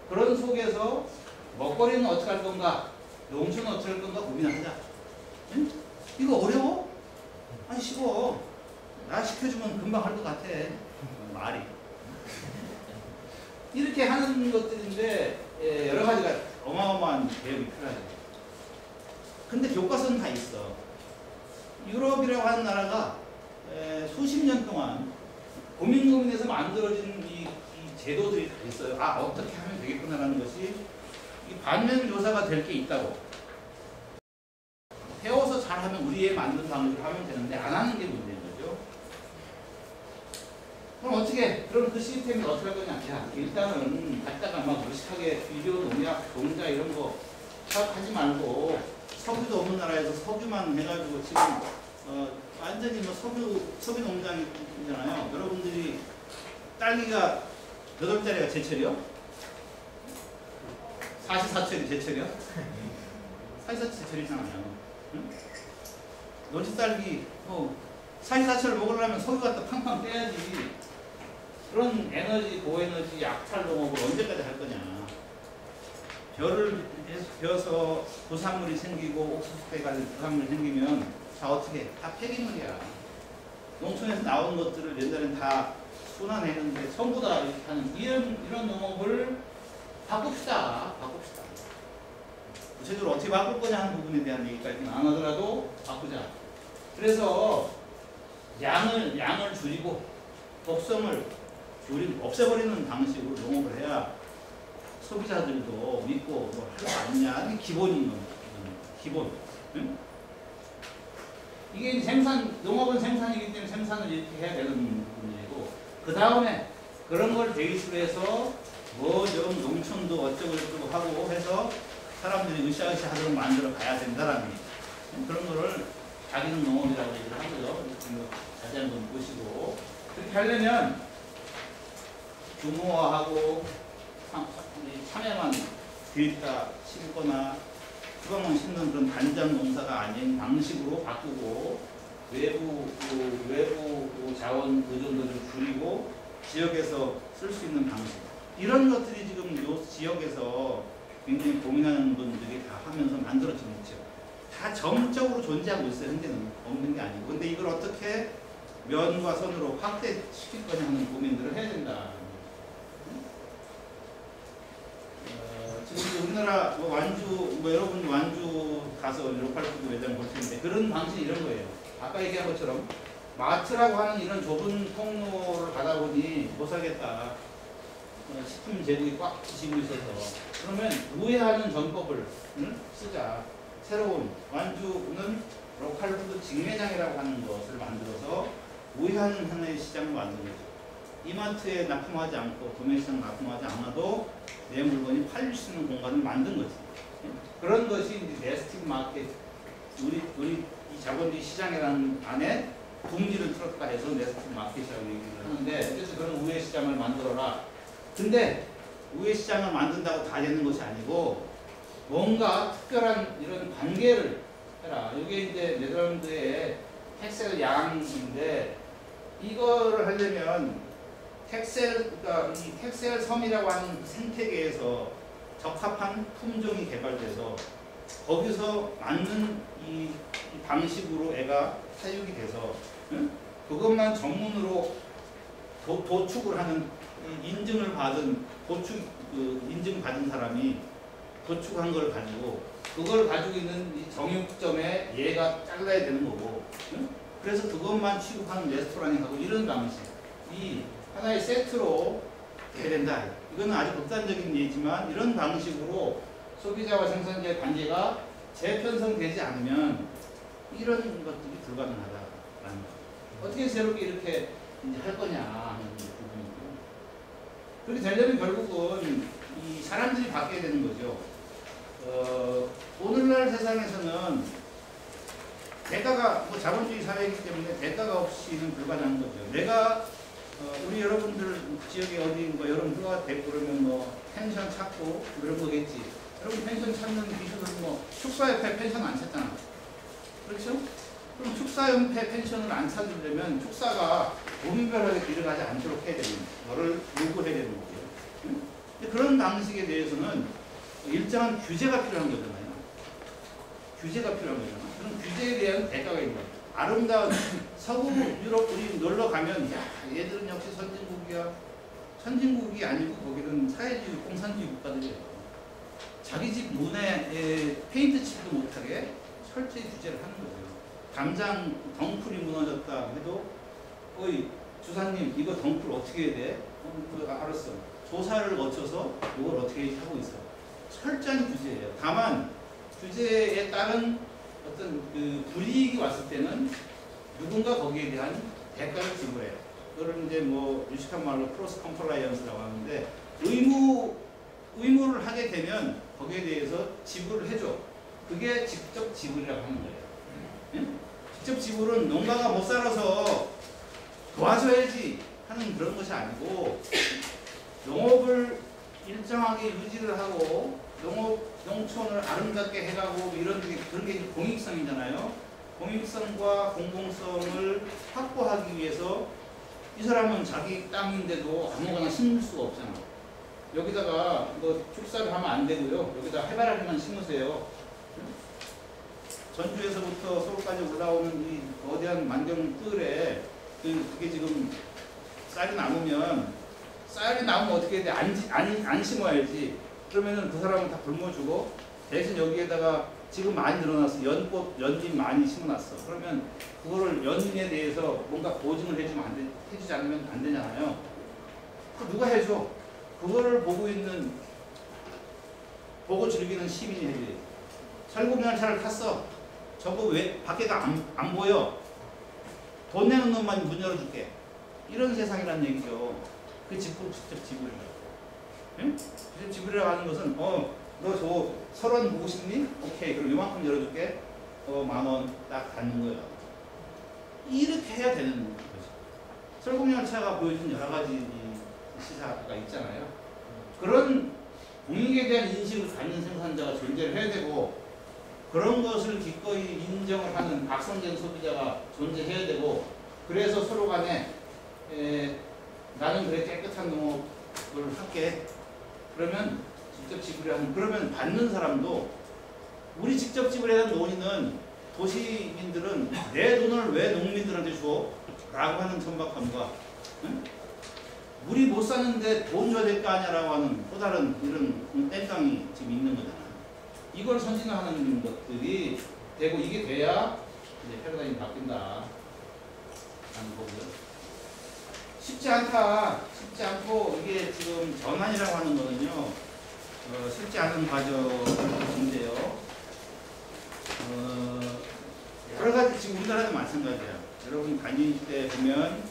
그런 속에서 먹거리는 어떻게 할 건가, 농촌은 어떻게 할 건가 고민하자. 응? 이거 어려워? 아니 쉬워. 나 시켜주면 금방 할 것 같아. 말이. 이렇게 하는 것들인데 여러 가지가 어마어마한 개혁이 필요하죠. 근데 교과서는 다 있어. 유럽이라고 하는 나라가 수십 년 동안 고민해서 만들어진 이 제도들이 다 있어요. 아 어떻게 하면 되겠구나라는 것이 이 반면교사가 될 게 있다고. 배워서 잘하면 우리의 만든 방식으로 하면 되는데 안 하는 게 문제인 거죠. 그럼 어떻게? 그럼 그 시스템이 어떻게 할 거냐? 야, 일단은 갖다가 막 무식하게 비료, 농약, 동자 이런 거 하지 말고 석유도 없는 나라에서 석유만 해가지고 지금 완전히 뭐 석유 농장이잖아요. 여러분들이 딸기가 몇 월짜리가 제철이요? 44철이 제철이요? 44철 제철이잖아요. 응? 노지딸기 44철 먹으려면 석유 갖다 팡팡 떼야지. 그런 에너지, 고에너지, 약탈 농업을 언제까지 할 거냐. 벼를 베어서 부산물이 생기고 옥수수대 가지고 부산물이 생기면 자 어떻게 다 폐기물이야. 농촌에서 나온 것들을 옛날엔 다 순환했는데 전부 다 이렇게 하는 이런 농업을 바꿉시다. 구체적으로 어떻게 바꿀 거냐 하는 부분에 대한 얘기까지는 안 하더라도 바꾸자. 그래서 양을 줄이고 독성을 없애버리는 방식으로 농업을 해야 소비자들도 믿고 뭐 할 거 아니냐. 이게 기본인 겁니다. 기본. 응? 이게 농업은 생산이기 때문에 생산을 이렇게 해야 되는 부분이고, 그 다음에 그런 걸 베이스로 해서 뭐 좀 농촌도 어쩌고 하고 해서 사람들이 으쌰으쌰 하도록 만들어 가야 된다라는 그런 거를 자기는 농업이라고 얘기를 한 거죠. 자세히 한번 보시고. 그렇게 하려면 규모화하고 참외만 뒤에다 심거나 수박만 심는 그런 단장 농사가 아닌 방식으로 바꾸고 외부 자원 의존도를 줄이고 지역에서 쓸 수 있는 방식, 이런 것들이 지금 이 지역에서 굉장히 고민하는 분들이 다 하면서 만들어진 거죠. 다 점적으로 존재하고 있어요. 현재는 없는 게 아니고. 근데 이걸 어떻게 면과 선으로 확대시킬 거냐 하는 고민들을 해야 된다. 지금 우리나라 뭐 완주, 뭐 여러분 완주 가서 로컬푸드 매장 볼 텐데 그런 방식이 이런 거예요. 아까 얘기한 것처럼 마트라고 하는 이런 좁은 통로를 가다 보니 못 살겠다. 식품 제국이 꽉 지고 있어서 그러면 우회하는 전법을 쓰자. 새로운 완주는 로컬푸드 직매장이라고 하는 것을 만들어서 우회하는 하나의 시장을 만든 거죠. 이마트에 납품하지 않고 도매시장 납품하지 않아도 내 물건이 팔릴 수 있는 공간을 만든 거지. 그런 것이 이제 네스틱 마켓, 우리 이 자본주의 시장이라는 안에 둥지를 틀었다 해서 네스틱 마켓이라고 얘기를 하는데, 그래서 그런 우회 시장을 만들어라. 근데 우회 시장을 만든다고 다 되는 것이 아니고 뭔가 특별한 이런 관계를 해라. 이게 이제 네덜란드의 텍셀 양인데 이거를 하려면 그러니까 이 텍셀 섬이라고 하는 생태계에서 적합한 품종이 개발돼서 거기서 맞는 이 방식으로 애가 사육이 돼서 그것만 전문으로 도축을 하는 인증을 받은 인증받은 사람이 도축한 걸 가지고 그걸 가지고 있는 이 정육점에 얘가 잘라야 되는 거고, 그래서 그것만 취급하는 레스토랑이 하고 이런 방식, 이 하나의 세트로 해야 된다. 이거는 아주 극단적인 예지만 이런 방식으로 소비자와 생산자의 관계가 재편성되지 않으면 이런 것들이 불가능하다라는 거. 어떻게 새롭게 이렇게 이제 할 거냐 하는 부분이고. 그렇게 되려면 결국은 이 사람들이 바뀌어야 되는 거죠. 오늘날 세상에서는 대가가 뭐 자본주의 사회이기 때문에 대가가 없이는 불가능한 거죠. 내가 우리 여러분들 지역에 어디 뭐 여러분 휴가 되고 그러면 뭐 펜션 찾고 그런 거겠지. 여러분 펜션 찾는 기준은 뭐 축사협회 펜션 안 찾잖아. 그렇죠? 그럼 축사협회 펜션을 안 찾으려면 축사가 무분별하게 들어가지 않도록 해야 되는 거를 요구해야 되는 거고요. 근데 그런 방식에 대해서는 일정한 규제가 필요한 거잖아요. 규제가 필요한 거잖아. 그런 규제에 대한 대가가 있는 거예요. 아름다운 서구 유럽 우리 놀러 가면 야 얘들은 역시 선진국이야. 선진국이 아니고 거기는 사회주의 공산주의 국가들이에요. 자기 집 문에 페인트 칠도 못하게 철저히 규제를 하는 거예요. 당장 덩쿨이 무너졌다 해도 어이 주사님 이거 덩쿨 어떻게 해야 돼? 알았어. 조사를 거쳐서 이걸 어떻게 하고 있어. 철저한 규제예요. 다만 규제에 따른 어떤 그 불이익이 왔을 때는 누군가 거기에 대한 대가를 지불해요. 그걸 이제 뭐 유식한 말로 크로스 컴플라이언스라고 하는데 의무를 하게 되면 거기에 대해서 지불을 해줘. 그게 직접 지불이라고 하는 거예요. 응? 직접 지불은 농가가 못 살아서 도와줘야지 하는 그런 것이 아니고 농업을 일정하게 유지를 하고 농촌을 아름답게 해가고 이런 그런 게 공익성이잖아요. 공익성과 공공성을 확보하기 위해서 이 사람은 자기 땅인데도 아무거나 심을 수가 없잖아. 여기다가 뭐 축사를 하면 안 되고요. 여기다 해바라기만 심으세요. 전주에서부터 서울까지 올라오는 이 거대한 만경 뜰에 그게 지금 쌀이 남으면 어떻게 해야 돼? 안 심어야지. 그러면은 그 사람은 다 굶어주고 대신 여기에다가 지금 많이 늘어났어. 연진 많이 심어놨어. 그러면 그거를 연진에 대해서 뭔가 보증을 해주지 않으면 안 되잖아요. 그 누가 해줘? 그거를 보고 즐기는 시민이 해줘야지. 설국열차를 탔어. 저거 왜 밖에가 안 보여? 돈 내는 놈만 문 열어줄게. 이런 세상이란 얘기죠. 그 직접 지불이라고. 응? 직접 지불이라고 하는 것은 너 저 설원 보고 싶니? 오케이. 그럼 요만큼 열어줄게. 10,000원 딱 받는 거예요. 이렇게 해야 되는 거죠. 설국열차가 보여준 여러 가지 시사가 있잖아요. 그런 공익에 대한 인식을 갖는 생산자가 존재를 해야 되고 그런 것을 기꺼이 인정을 하는 각성된 소비자가 존재해야 되고 그래서 서로 간에 나는 그래 깨끗한 농업을 할게. 그러면 직접 지불을 하는 그러면 받는 사람도 우리 직접 지불해야 하는 논의는 도시민들은 내 돈을 왜 농민들한테 줘? 라고 하는 천박함과 응? 우리 못 사는데 돈 줘야 될 거 아니야 라고 하는 또 다른 이런 땡깡이 지금 있는 거잖아. 이걸 선진화하는 것들이 되고 이게 돼야 이제 패러다임이 바뀐다 라는 거고요. 쉽지 않다. 쉽지 않고 이게 지금 전환이라고 하는 거는요. 쉽지 않은 과정인데요. 여러 가지 지금 우리나라도 마찬가지야. 여러분 다닐 때 보면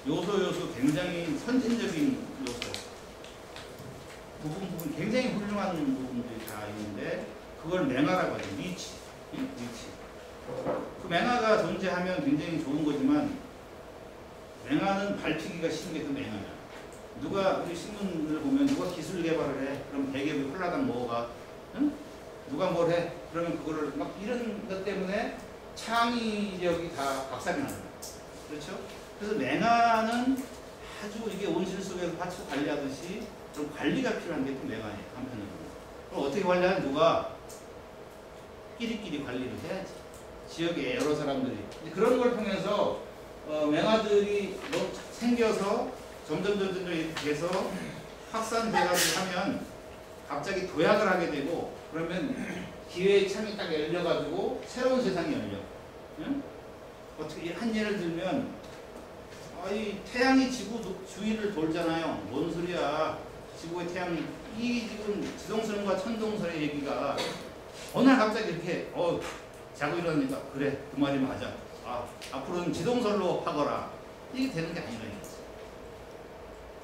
요소 굉장히 선진적인 요소 부분 굉장히 훌륭한 부분들이 다 있는데 그걸 맹화라고 하죠. 위치. 그 맹화가 존재하면 굉장히 좋은 거지만 맹화는 밟히기가 쉬운 게 그 맹화야. 누가 우리 신문을 보면 누가 기술 개발을 해. 그럼 대기업이 홀라당 뭐가 응? 누가 뭘 해. 그러면 그거를 막 이런 것 때문에 창의력이 다 박살이 나는 거야. 그렇죠? 그래서 맹화는 아주 이게 온실 속에서 파츠 관리하듯이 좀 관리가 필요한 게 또 맹화예요. 한편으로. 그럼 어떻게 관리하냐? 누가 끼리끼리 관리를 해야지. 지역의 여러 사람들이. 그런 걸 통해서 맹화들이 생겨서 점점 이렇게 돼서 확산돼가지고 하면 갑자기 도약을 하게 되고 그러면 기회의 창이 딱 열려가지고 새로운 세상이 열려. 응? 어떻게 한 예를 들면 이 태양이 지구 주위를 돌잖아요. 뭔 소리야? 지구의 태양 이 지금 지동설과 천동설의 얘기가 어느 날 갑자기 이렇게 자고 일어나니까 그래 그 말이 맞아. 앞으로는 지동설로 하거라. 이게 되는 게 아니라 이거지.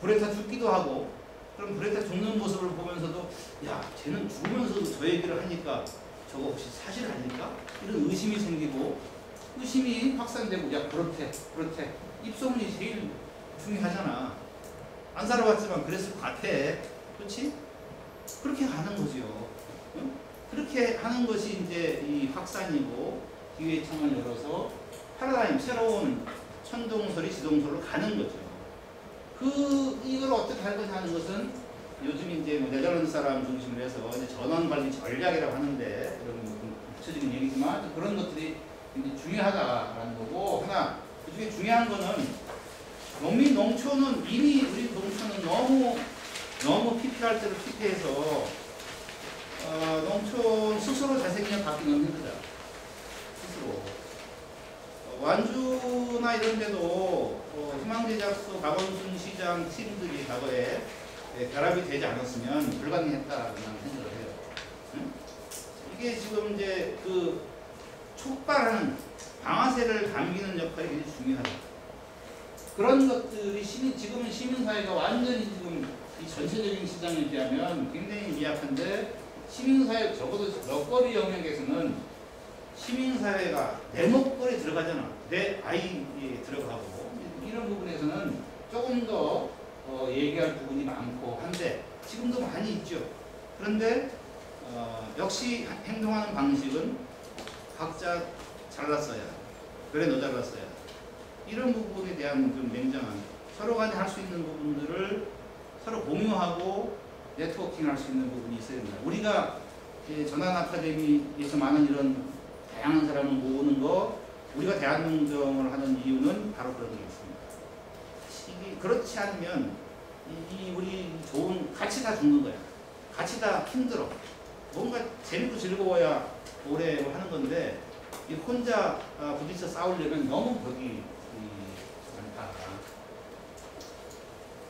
브레타 죽기도 하고 그럼 브레타 죽는 모습을 보면서도 야 쟤는 죽으면서도 저 얘기를 하니까 저거 혹시 사실 아닐까? 이런 의심이 생기고 의심이 확산되고 야 그렇대 입소문이 제일 중요하잖아. 안 살아봤지만 그랬을 것 같아. 그렇지? 그렇게 가는 거죠. 응? 그렇게 하는 것이 이제 이 확산이고 기회의 창을 열어서 패러다임 새로운 천동설이 지동설로 가는 거죠. 이걸 어떻게 할 거냐 하는 것은 요즘 이제 네덜란드 사람 중심으로 해서 이제 전원 관리 전략이라고 하는데 이런 좀 구체적인 얘기지만 그런 것들이 굉장히 중요하다라는 거고 하나 그중에 중요한 거는 농촌은 이미 우리 농촌은 너무 피폐할 대로 피폐해서 농촌 스스로 자생력 바뀌는 힘들다. 스스로. 완주나 이런 데도 희망제작소, 박원순 시장 팀들이 과거에 결합이 되지 않았으면 불가능했다라고 나는 생각을 해요. 응? 이게 지금 이제 그 촉발하는 방아쇠를 당기는 역할이 굉장히 중요하다. 그런 것들이 지금은 시민사회가 완전히 지금 이 전체적인 시장에 비하면 굉장히 미약한데 시민사회 적어도 먹거리 영역에서는 시민사회가 내 먹거리에 들어가잖아. 내 아이에 들어가고 이런 부분에서는 조금 더 얘기할 부분이 많고 한데 지금도 많이 있죠. 그런데 역시 행동하는 방식은 각자 잘났어야 그래 너 잘났어야 이런 부분에 대한 좀 냉정한 서로 간에 할 수 있는 부분들을 서로 공유하고 네트워킹 할 수 있는 부분이 있어야 된다. 우리가 전환 아카데미에서 많은 이런 다양한 사람을 모으는 거 우리가 대한농정을 하는 이유는 바로 그런 게 있습니다. 이게 그렇지 않으면 우리 좋은 같이 다 죽는 거야. 같이 다 힘들어. 뭔가 재밌고 즐거워야 오래 하는 건데 혼자 부딪혀 싸우려면 너무 벽이 많다.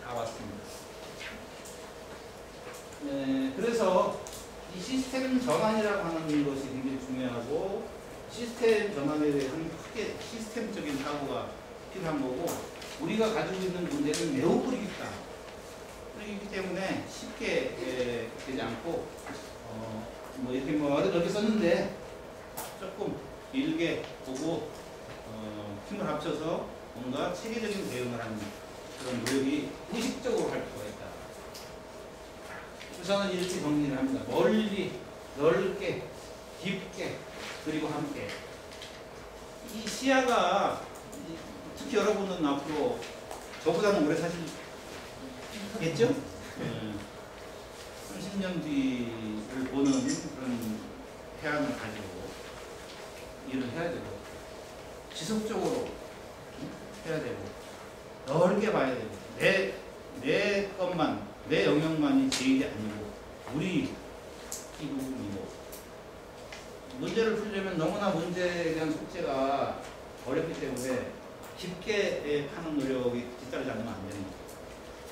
다 왔습니다. 네, 그래서 이 시스템 전환이라고 하는 것이 굉장히 중요하고 시스템 전환에 대한 크게 시스템적인 사고가 필요한 거고 우리가 가지고 있는 문제는 매우 뿌리깊다. 뿌리기 때문에 쉽게 되지 않고 뭐 이렇게 넓게 썼는데 조금 길게 보고 힘을 합쳐서 뭔가 체계적인 대응을 하는 그런 노력이 의식적으로 할 필요가 있다. 저는 이렇게 정리를 합니다. 멀리, 넓게, 깊게, 그리고 함께. 이 시야가 특히 여러분은 앞으로 저보다는 오래 사시겠죠? 30년 뒤를 보는 그런 대안을 가지고 일을 해야 되고 지속적으로 해야 되고 넓게 봐야 되고 내 것만 내 영역만이 제일이 아니고 우리 이 부분이고 문제를 풀려면 너무나 문제에 대한 숙제가 어렵기 때문에 깊게 파는 노력이 뒤따르지 않으면 안 되는 거죠.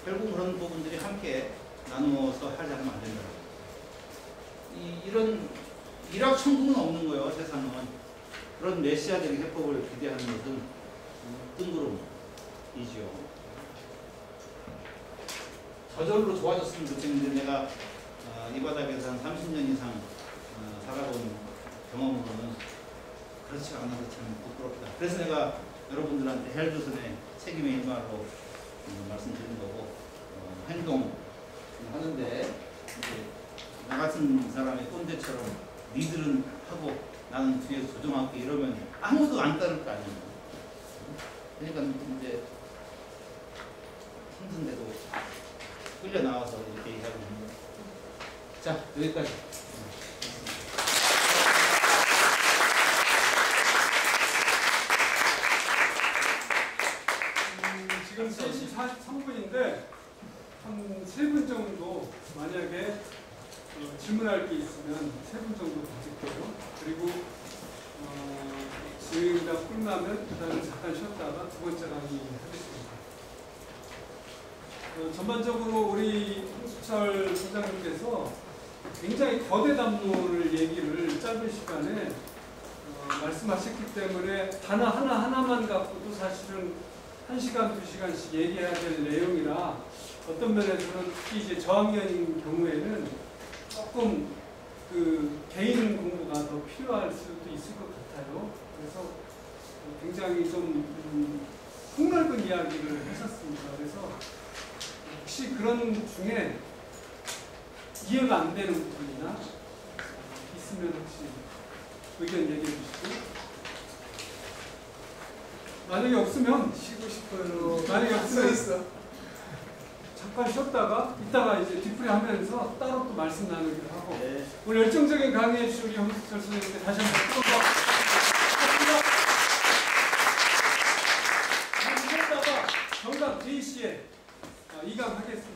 결국 그런 부분들이 함께 나누어서 하지 않으면 안 된다고. 이런 일확천금은 없는 거예요. 세상은. 그런 메시아적인 해법을 기대하는 것은 뜬구름이지요. 저절로 좋아졌으면 좋겠는데 내가 이 바닥에서 한 30년 이상 살아본 경험으로는 그렇지가 않아서 참 부끄럽다. 그래서 내가 여러분들한테 헬조선의 책임의 일마로 말씀드리는 거고 행동하는데 이제 나 같은 사람의 꼰대처럼 니들은 하고 나는 뒤에서 조정하고 이러면 아무도 안 따를 거 아니에요. 그러니까 이제 힘든데도 끌려 나와서 이렇게 얘기하고 있는 거예요. 자, 여기까지. 지금 3시 43분인데 한 3분 정도 만약에 질문할 게 있으면 3분 정도 받을게요. 그리고 질의가 끝나면 그다음에 잠깐 쉬었다가 두 번째 강의 하겠습니다. 전반적으로 우리 홍수철 소장님께서 굉장히 거대 담론을 얘기를 짧은 시간에 말씀하셨기 때문에 단어 하나하나만 갖고도 사실은 1시간, 2시간씩 얘기해야 될 내용이라 어떤 면에서는 특히 이제 저학년인 경우에는 조금 그 개인 공부가 더 필요할 수도 있을 것 같아요. 그래서 굉장히 좀 폭넓은 이야기를 하셨습니다. 그래서 혹시 그런 중에 이해가 안 되는 부분이나 있으면 혹시 의견 얘기해 주시고, 만약에 없으면 쉬고 싶어요. 만약에 없으면 있어. 잠깐 쉬었다가 이따가 이제 뒤풀이 하면서 따로 또 말씀 나누기로 하고. 네. 오늘 열정적인 강의해 주신 우리 홍수철 선생님께 다시 한번 뜨거운 박수. 쉬었다가 정답 J씨에 이강하겠습니다.